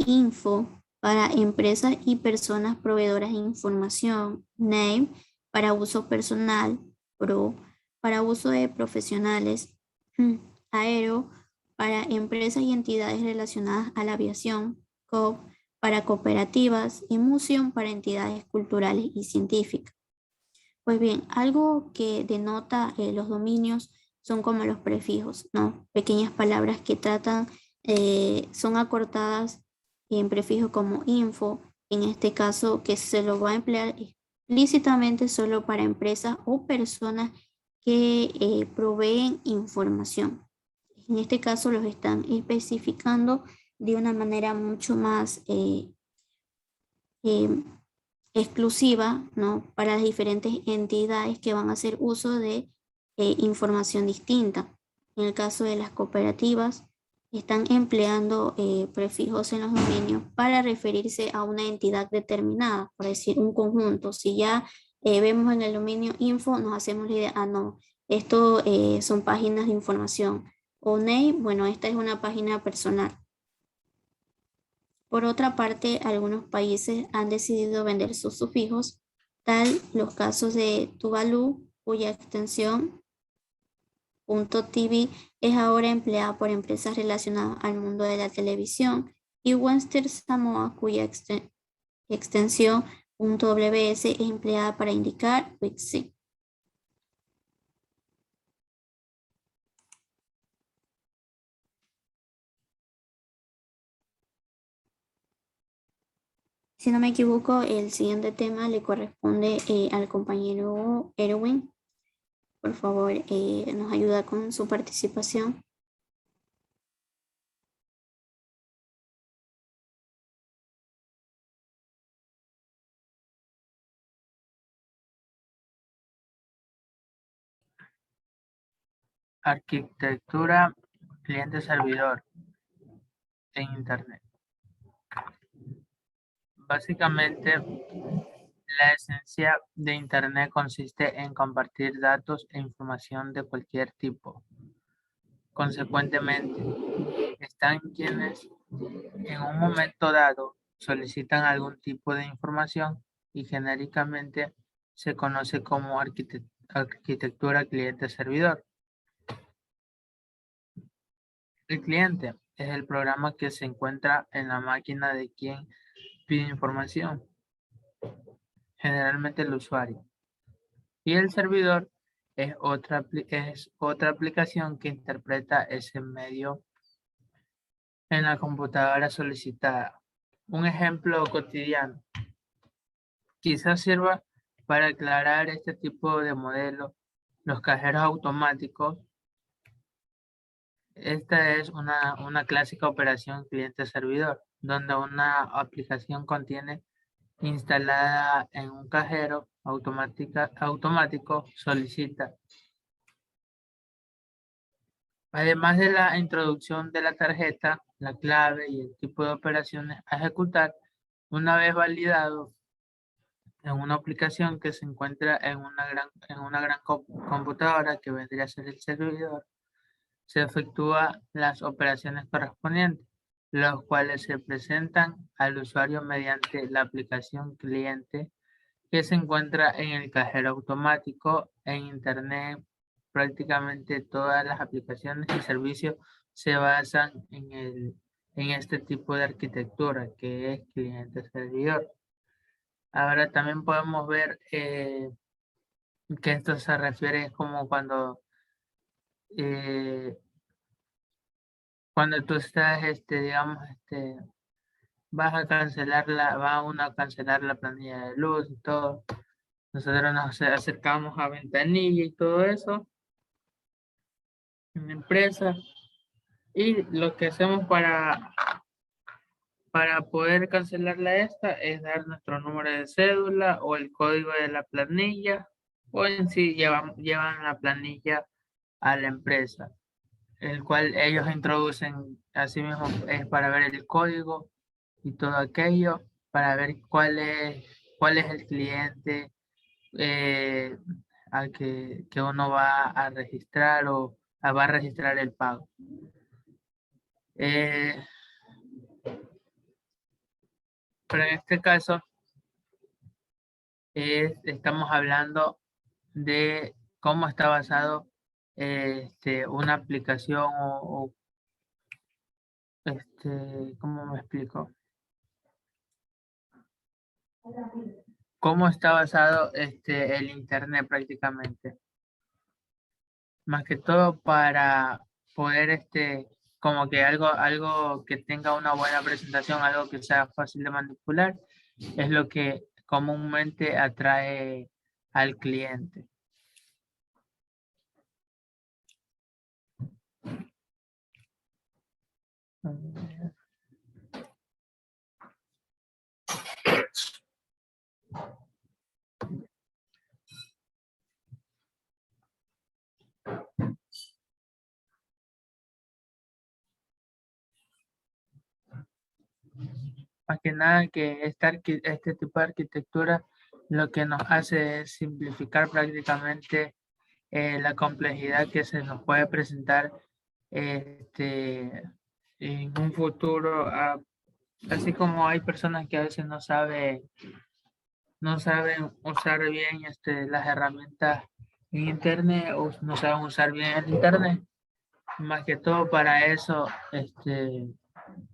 info, para empresas y personas proveedoras de información, name, para uso personal, pro, para uso de profesionales, aero, para empresas y entidades relacionadas a la aviación, COP, para cooperativas y museum para entidades culturales y científicas. Pues bien, algo que denota los dominios son como los prefijos, ¿no? Pequeñas palabras que son acortadas en prefijos como info, en este caso que se lo va a emplear explícitamente solo para empresas o personas que proveen información. En este caso los están especificando de una manera mucho más eh, exclusiva, ¿no? Para las diferentes entidades que van a hacer uso de información distinta. En el caso de las cooperativas, están empleando prefijos en los dominios para referirse a una entidad determinada, por decir un conjunto. Si ya vemos en el dominio info, nos hacemos la idea, no, esto son páginas de información. O name, bueno, esta es una página personal. Por otra parte, algunos países han decidido vender sus sufijos, tal los casos de Tuvalu, cuya extensión .tv es ahora empleada por empresas relacionadas al mundo de la televisión, y Western Samoa, cuya extensión .ws es empleada para indicar Wixi. Si no me equivoco, el siguiente tema le corresponde al compañero Erwin. Por favor, nos ayuda con su participación. Arquitectura cliente-servidor en Internet. Básicamente, la esencia de Internet consiste en compartir datos e información de cualquier tipo. Consecuentemente, están quienes en un momento dado solicitan algún tipo de información y genéricamente se conoce como arquitectura cliente-servidor. El cliente es el programa que se encuentra en la máquina de quien pide información, generalmente el usuario. Y el servidor es otra aplicación que interpreta ese medio en la computadora solicitada. Un ejemplo cotidiano. Quizás sirva para aclarar este tipo de modelo. Los cajeros automáticos. Esta es una clásica operación cliente-servidor, donde una aplicación contiene instalada en un cajero automático solicita. Además de la introducción de la tarjeta, la clave y el tipo de operaciones a ejecutar, una vez validado en una aplicación que se encuentra en una gran computadora que vendría a ser el servidor, se efectúan las operaciones correspondientes, los cuales se presentan al usuario mediante la aplicación cliente que se encuentra en el cajero automático. En Internet. Prácticamente todas las aplicaciones y servicios se basan en este tipo de arquitectura que es cliente-servidor. Ahora también podemos ver que esto se refiere es como cuando tú estás, digamos, vas a cancelar va uno a cancelar la planilla de luz y todo. Nosotros nos acercamos a ventanilla y todo eso en la empresa. Y lo que hacemos para poder cancelarla esta es dar nuestro número de cédula o el código de la planilla, o en sí llevan la planilla a la empresa, el cual ellos introducen, así mismo es para ver el código y todo aquello, para ver cuál es el cliente eh, al que uno va a registrar o va a registrar el pago. Pero en este caso estamos hablando de cómo está basado una aplicación ¿cómo me explico? ¿Cómo está basado el internet prácticamente? Más que todo para poder como que algo que tenga una buena presentación, algo que sea fácil de manipular, es lo que comúnmente atrae al cliente. Más que nada que este tipo de arquitectura lo que nos hace es simplificar prácticamente la complejidad que se nos puede presentar en un futuro, así como hay personas que a veces no saben usar bien las herramientas en internet o no saben usar bien el internet. Más que todo para eso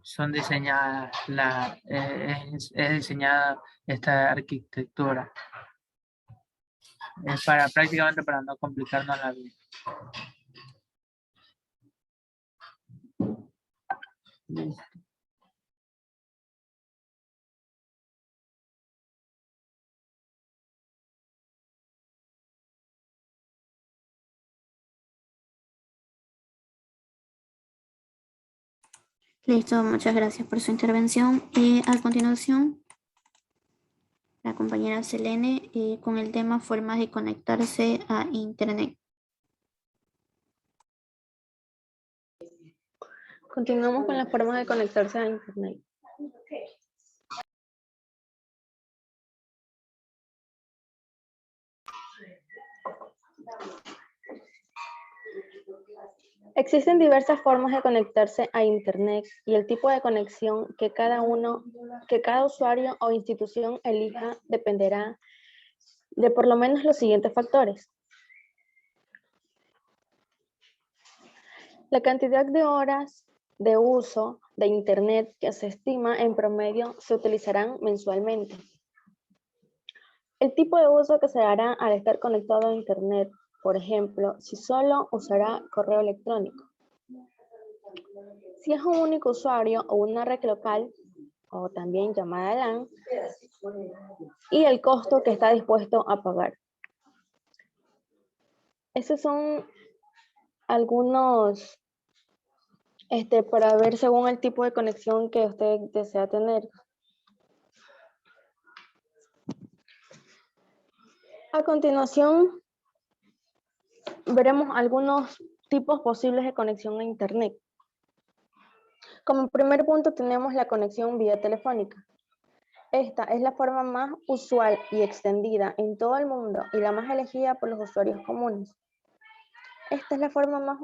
son diseñadas es diseñada esta arquitectura. Es prácticamente para no complicarnos la vida. Listo. Listo, muchas gracias por su intervención. A continuación, la compañera Selene con el tema formas de conectarse a Internet. Continuamos con las formas de conectarse a Internet. Existen diversas formas de conectarse a Internet y el tipo de conexión que cada usuario o institución elija dependerá de por lo menos los siguientes factores. La cantidad de horas de uso de Internet que se estima en promedio se utilizarán mensualmente. El tipo de uso que se hará al estar conectado a Internet, por ejemplo, si solo usará correo electrónico. Si es un único usuario o una red local, o también llamada LAN, y el costo que está dispuesto a pagar. Esos son algunos para ver según el tipo de conexión que usted desea tener. A continuación, veremos algunos tipos posibles de conexión a Internet. Como primer punto tenemos la conexión vía telefónica. Esta es la forma más usual y extendida en todo el mundo y la más elegida por los usuarios comunes. Esta es la forma más,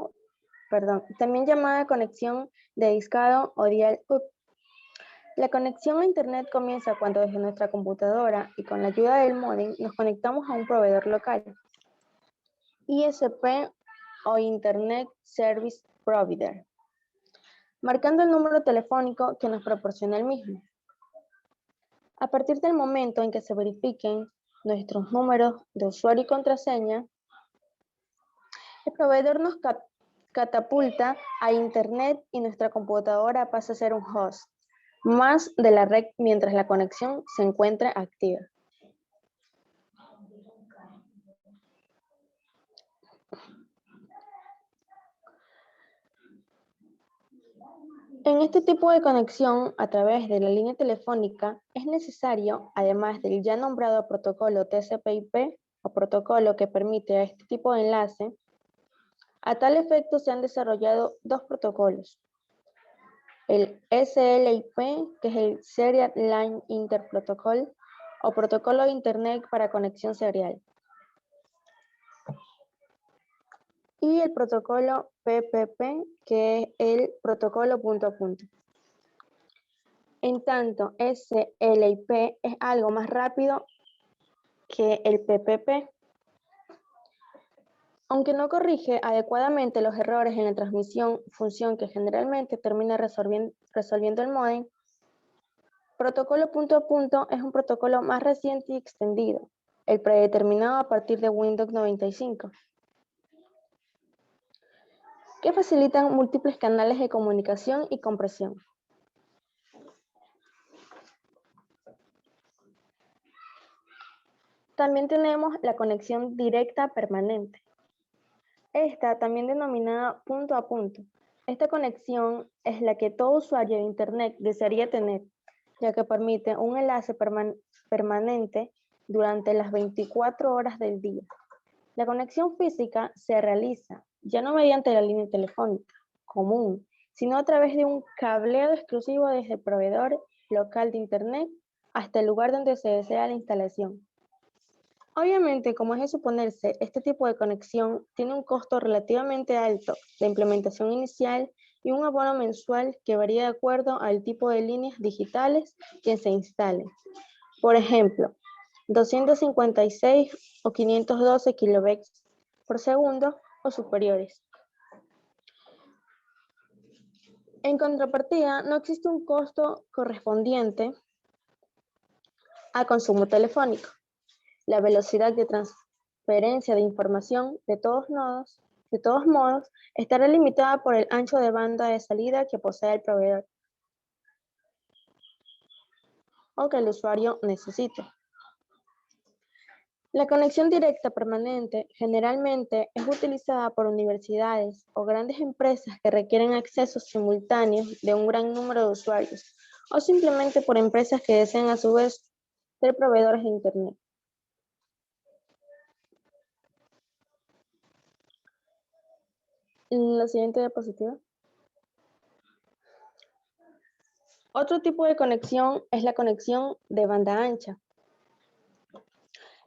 también llamada conexión de discado o dial-up. La conexión a Internet comienza cuando desde nuestra computadora y con la ayuda del módem nos conectamos a un proveedor local, ISP o Internet Service Provider, marcando el número telefónico que nos proporciona el mismo. A partir del momento en que se verifiquen nuestros números de usuario y contraseña, el proveedor nos catapulta a Internet y nuestra computadora pasa a ser un host más de la red mientras la conexión se encuentra activa. En este tipo de conexión a través de la línea telefónica es necesario, además del ya nombrado protocolo TCP/IP o protocolo que permite a este tipo de enlace, a tal efecto se han desarrollado dos protocolos. El SLIP, que es el Serial Line Inter Protocol, o protocolo de Internet para conexión serial. Y el protocolo PPP, que es el protocolo punto a punto. En tanto, SLIP es algo más rápido que el PPP. Aunque no corrige adecuadamente los errores en la transmisión, función que generalmente termina resolviendo el módem, protocolo punto a punto es un protocolo más reciente y extendido, el predeterminado a partir de Windows 95, que facilitan múltiples canales de comunicación y compresión. También tenemos la conexión directa permanente. Esta, también denominada punto a punto. Esta conexión es la que todo usuario de Internet desearía tener, ya que permite un enlace permanente durante las 24 horas del día. La conexión física se realiza ya no mediante la línea telefónica común, sino a través de un cableado exclusivo desde el proveedor local de Internet hasta el lugar donde se desea la instalación. Obviamente, como es de suponerse, este tipo de conexión tiene un costo relativamente alto de implementación inicial y un abono mensual que varía de acuerdo al tipo de líneas digitales que se instalen. Por ejemplo, 256 o 512 kilobytes por segundo o superiores. En contrapartida, no existe un costo correspondiente al consumo telefónico. La velocidad de transferencia de información de todos modos, estará limitada por el ancho de banda de salida que posee el proveedor o que el usuario necesite. La conexión directa permanente generalmente es utilizada por universidades o grandes empresas que requieren accesos simultáneos de un gran número de usuarios o simplemente por empresas que desean a su vez ser proveedores de Internet. La siguiente diapositiva. Otro tipo de conexión es la conexión de banda ancha.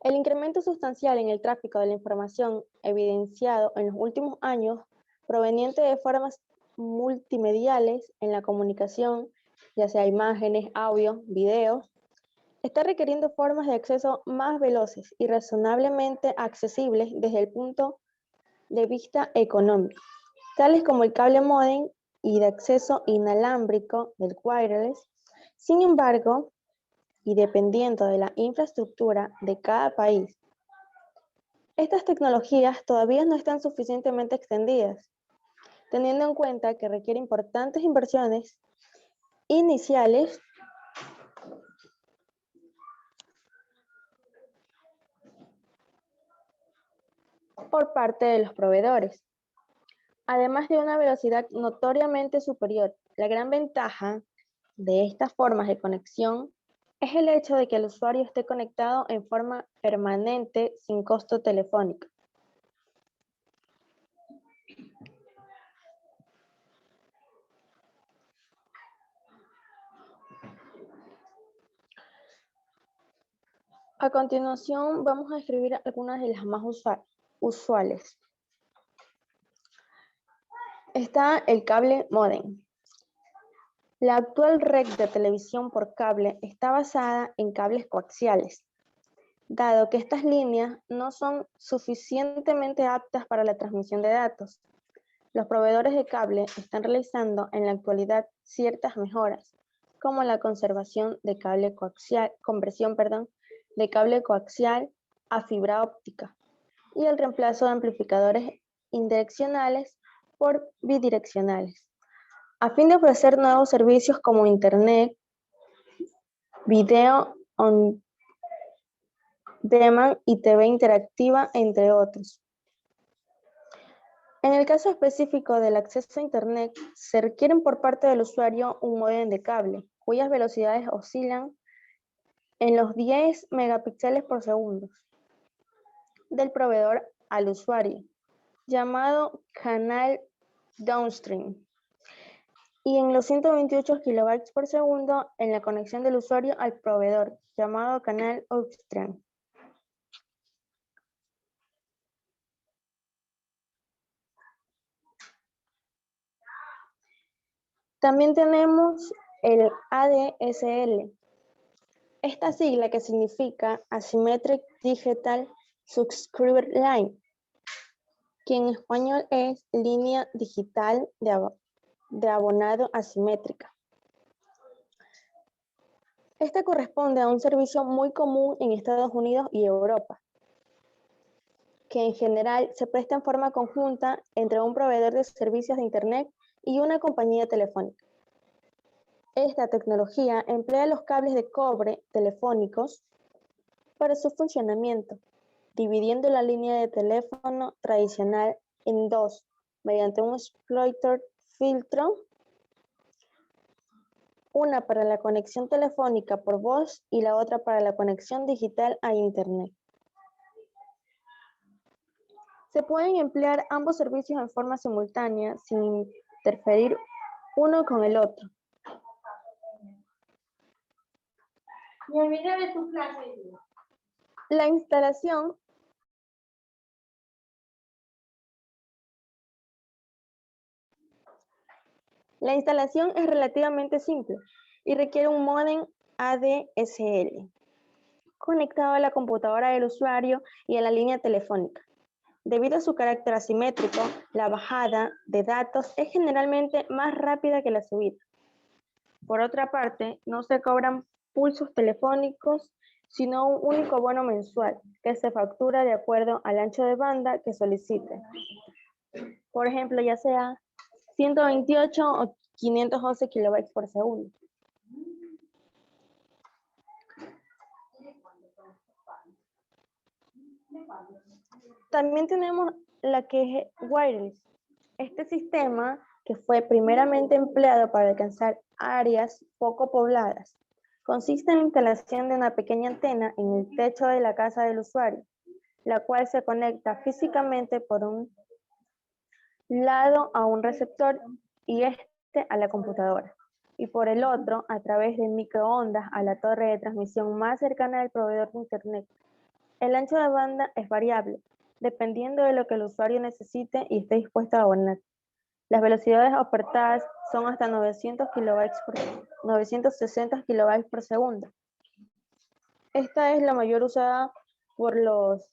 El incremento sustancial en el tráfico de la información evidenciado en los últimos años, proveniente de formas multimediales en la comunicación, ya sea imágenes, audio, videos, está requiriendo formas de acceso más veloces y razonablemente accesibles desde el punto de vista económico, tales como el cable módem y de acceso inalámbrico, el wireless. Sin embargo, y dependiendo de la infraestructura de cada país, estas tecnologías todavía no están suficientemente extendidas, teniendo en cuenta que requiere importantes inversiones iniciales por parte de los proveedores. Además de una velocidad notoriamente superior, la gran ventaja de estas formas de conexión es el hecho de que el usuario esté conectado en forma permanente sin costo telefónico. A continuación vamos a escribir algunas de las más usuales. Está el cable módem. La actual red de televisión por cable está basada en cables coaxiales, dado que estas líneas no son suficientemente aptas para la transmisión de datos. Los proveedores de cable están realizando en la actualidad ciertas mejoras, como la conversión de cable de cable coaxial a fibra óptica y el reemplazo de amplificadores indireccionales por bidireccionales, a fin de ofrecer nuevos servicios como Internet, video on demand y TV interactiva, entre otros. En el caso específico del acceso a Internet, se requiere por parte del usuario un módem de cable, cuyas velocidades oscilan en los 10 megapíxeles por segundo del proveedor al usuario, llamado canal downstream, y en los 128 kilobytes por segundo en la conexión del usuario al proveedor, llamado canal upstream. También tenemos el ADSL. Esta sigla, que significa Asymmetric Digital Subscriber Line, que en español es línea digital de abonado asimétrica. Esta corresponde a un servicio muy común en Estados Unidos y Europa, que en general se presta en forma conjunta entre un proveedor de servicios de Internet y una compañía telefónica. Esta tecnología emplea los cables de cobre telefónicos para su funcionamiento, dividiendo la línea de teléfono tradicional en dos mediante un splitter filtro, una para la conexión telefónica por voz y la otra para la conexión digital a Internet. Se pueden emplear ambos servicios en forma simultánea sin interferir uno con el otro. La instalación es relativamente simple y requiere un módem ADSL conectado a la computadora del usuario y a la línea telefónica. Debido a su carácter asimétrico, la bajada de datos es generalmente más rápida que la subida. Por otra parte, no se cobran pulsos telefónicos, sino un único bono mensual que se factura de acuerdo al ancho de banda que solicite. Por ejemplo, ya sea 128 o 512 kilobytes por segundo. También tenemos la que es wireless. Este sistema, que fue primeramente empleado para alcanzar áreas poco pobladas, consiste en la instalación de una pequeña antena en el techo de la casa del usuario, la cual se conecta físicamente por un lado a un receptor y este a la computadora, y por el otro a través de microondas a la torre de transmisión más cercana del proveedor de Internet. El ancho de banda es variable, dependiendo de lo que el usuario necesite y esté dispuesto a abonar. Las velocidades ofertadas son hasta 960 kilobytes por segundo. Esta es la mayor usada por los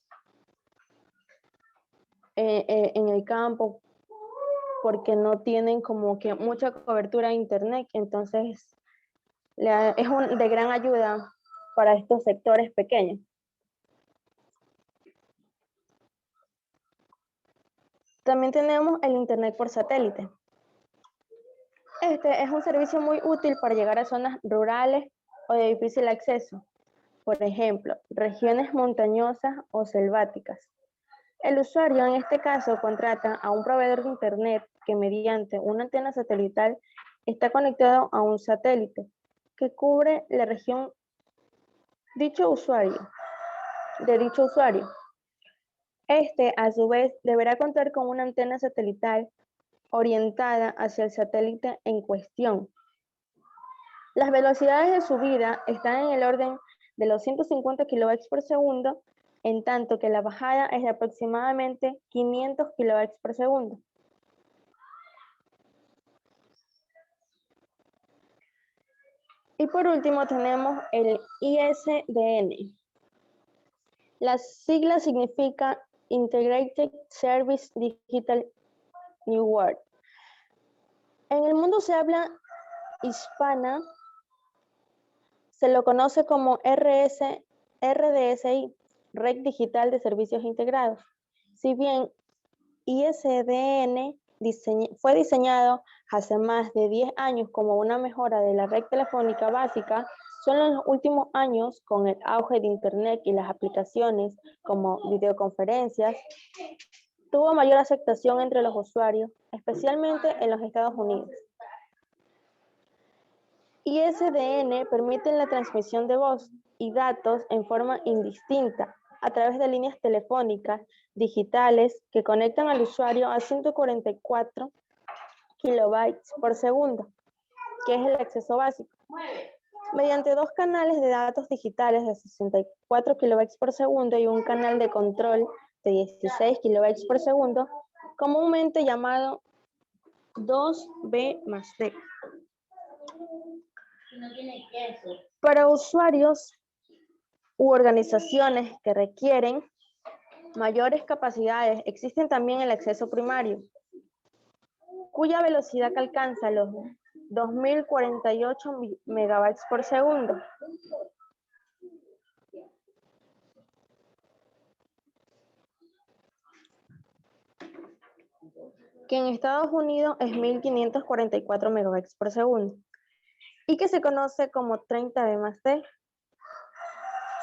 en el campo, porque no tienen como que mucha cobertura de Internet, entonces es de gran ayuda para estos sectores pequeños. También tenemos el Internet por satélite. Este es un servicio muy útil para llegar a zonas rurales o de difícil acceso, por ejemplo, regiones montañosas o selváticas. El usuario en este caso contrata a un proveedor de Internet que mediante una antena satelital está conectado a un satélite que cubre la región de dicho usuario. Este, a su vez, deberá contar con una antena satelital orientada hacia el satélite en cuestión. Las velocidades de subida están en el orden de los 150 kilobytes por segundo, en tanto que la bajada es de aproximadamente 500 kilobytes por segundo. Y por último tenemos el ISDN. La sigla significa Integrated Service Digital Network. En el mundo se habla hispana, se lo conoce como RSNet. RDSI, Red Digital de Servicios Integrados. Si bien ISDN fue diseñado hace más de 10 años como una mejora de la red telefónica básica, solo en los últimos años, con el auge de Internet y las aplicaciones como videoconferencias, tuvo mayor aceptación entre los usuarios, especialmente en los Estados Unidos. ISDN permite la transmisión de voz y datos en forma indistinta a través de líneas telefónicas digitales que conectan al usuario a 144 kilobytes por segundo, que es el acceso básico, mediante dos canales de datos digitales de 64 kilobytes por segundo y un canal de control de 16 kilobytes por segundo, comúnmente llamado 2B+D. Para usuarios u organizaciones que requieren mayores capacidades, existen también el acceso primario, cuya velocidad alcanza los 2048 megabytes por segundo. Que en Estados Unidos es 1544 megabytes por segundo y que se conoce como 30B+D.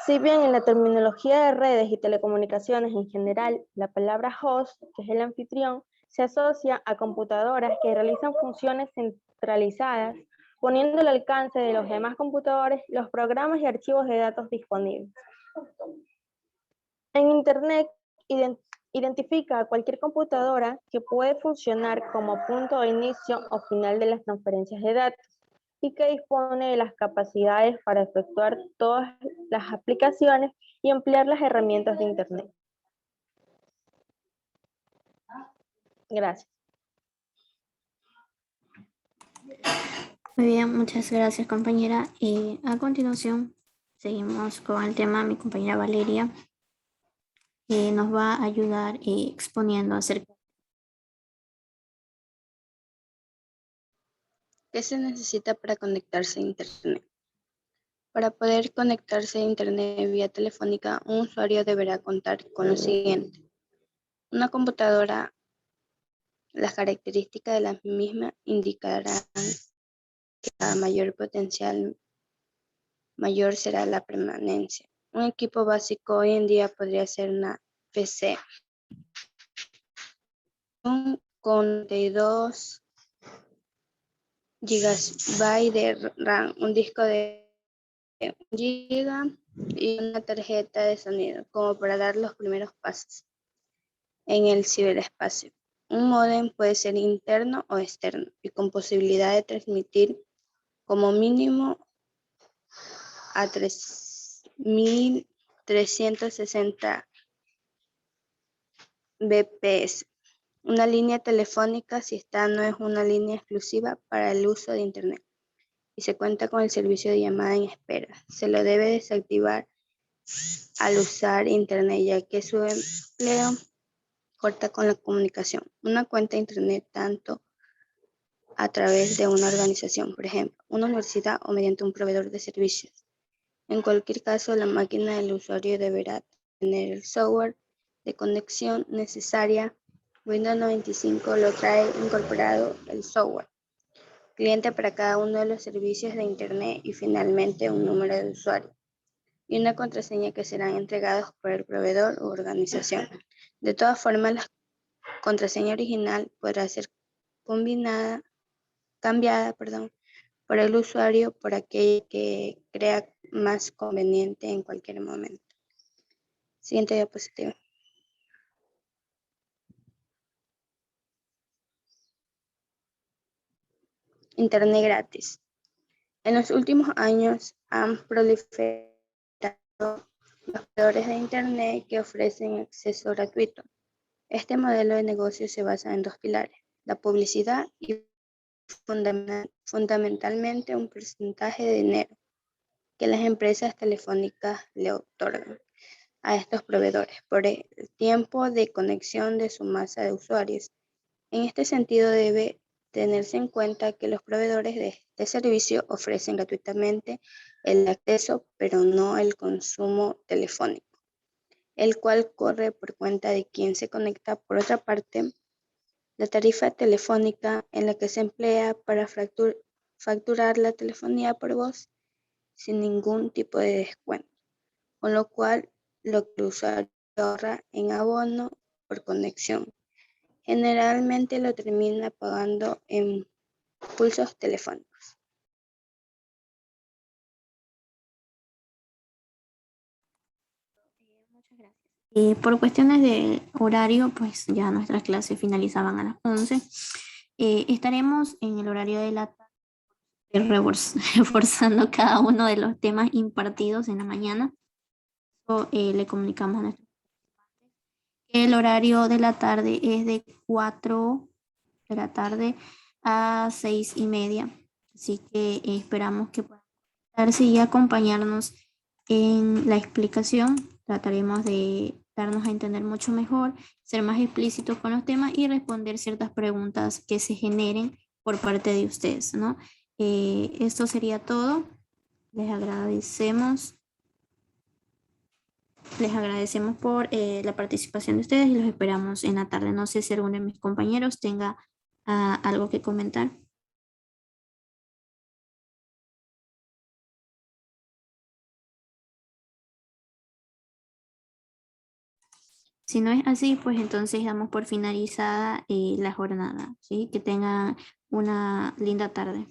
Si bien en la terminología de redes y telecomunicaciones en general, la palabra host, que es el anfitrión, se asocia a computadoras que realizan funciones centralizadas, poniendo al alcance de los demás computadores los programas y archivos de datos disponibles. En Internet, identifica a cualquier computadora que puede funcionar como punto de inicio o final de las transferencias de datos y que dispone de las capacidades para efectuar todas las aplicaciones y emplear las herramientas de Internet. Gracias. Muy bien, muchas gracias, compañera. Y a continuación, seguimos con el tema. Mi compañera Valeria nos va a ayudar exponiendo acerca. ¿Qué se necesita para conectarse a Internet? Para poder conectarse a Internet vía telefónica, un usuario deberá contar con lo siguiente. Una computadora, las características de la misma indicarán que a mayor potencial, mayor será la permanencia. Un equipo básico hoy en día podría ser una PC con 32 GB de RAM, un disco de 1 GB y una tarjeta de sonido, como para dar los primeros pasos en el ciberespacio. Un módem puede ser interno o externo y con posibilidad de transmitir como mínimo a 3360 bps. Una línea telefónica, si esta no es una línea exclusiva para el uso de Internet y se cuenta con el servicio de llamada en espera, se lo debe desactivar al usar Internet, ya que su empleo corta con la comunicación. Una cuenta de Internet tanto a través de una organización, por ejemplo, una universidad o mediante un proveedor de servicios. En cualquier caso, la máquina del usuario deberá tener el software de conexión necesaria. Windows 95 lo trae incorporado el software cliente para cada uno de los servicios de Internet y finalmente un número de usuario y una contraseña que serán entregados por el proveedor u organización. De todas formas, la contraseña original podrá ser cambiada por el usuario por aquella que crea más conveniente en cualquier momento. Siguiente diapositiva. Internet gratis. En los últimos años han proliferado los proveedores de Internet que ofrecen acceso gratuito. Este modelo de negocio se basa en dos pilares, la publicidad y fundamentalmente un porcentaje de dinero que las empresas telefónicas le otorgan a estos proveedores por el tiempo de conexión de su masa de usuarios. En este sentido debe tenerse en cuenta que los proveedores de este servicio ofrecen gratuitamente el acceso, pero no el consumo telefónico, el cual corre por cuenta de quien se conecta. Por otra parte, la tarifa telefónica en la que se emplea para facturar la telefonía por voz sin ningún tipo de descuento, con lo cual lo que el usuario ahorra en abono por conexión, generalmente lo termina pagando en pulsos telefónicos. Muchas gracias. Por cuestiones de horario, pues ya nuestras clases finalizaban a las 11. Estaremos en el horario de la tarde reforzando cada uno de los temas impartidos en la mañana. Le comunicamos a nuestros participantes que el horario de la tarde es de 4 de la tarde a 6:30. Así que esperamos que puedan conectarse y acompañarnos en la explicación. Trataremos de darnos a entender mucho mejor, ser más explícitos con los temas y responder ciertas preguntas que se generen por parte de ustedes, ¿no? Esto sería todo. Les agradecemos por la participación de ustedes y los esperamos en la tarde. No sé si alguno de mis compañeros tenga algo que comentar. Si no es así, pues entonces damos por finalizada la jornada, ¿sí? Que tengan una linda tarde.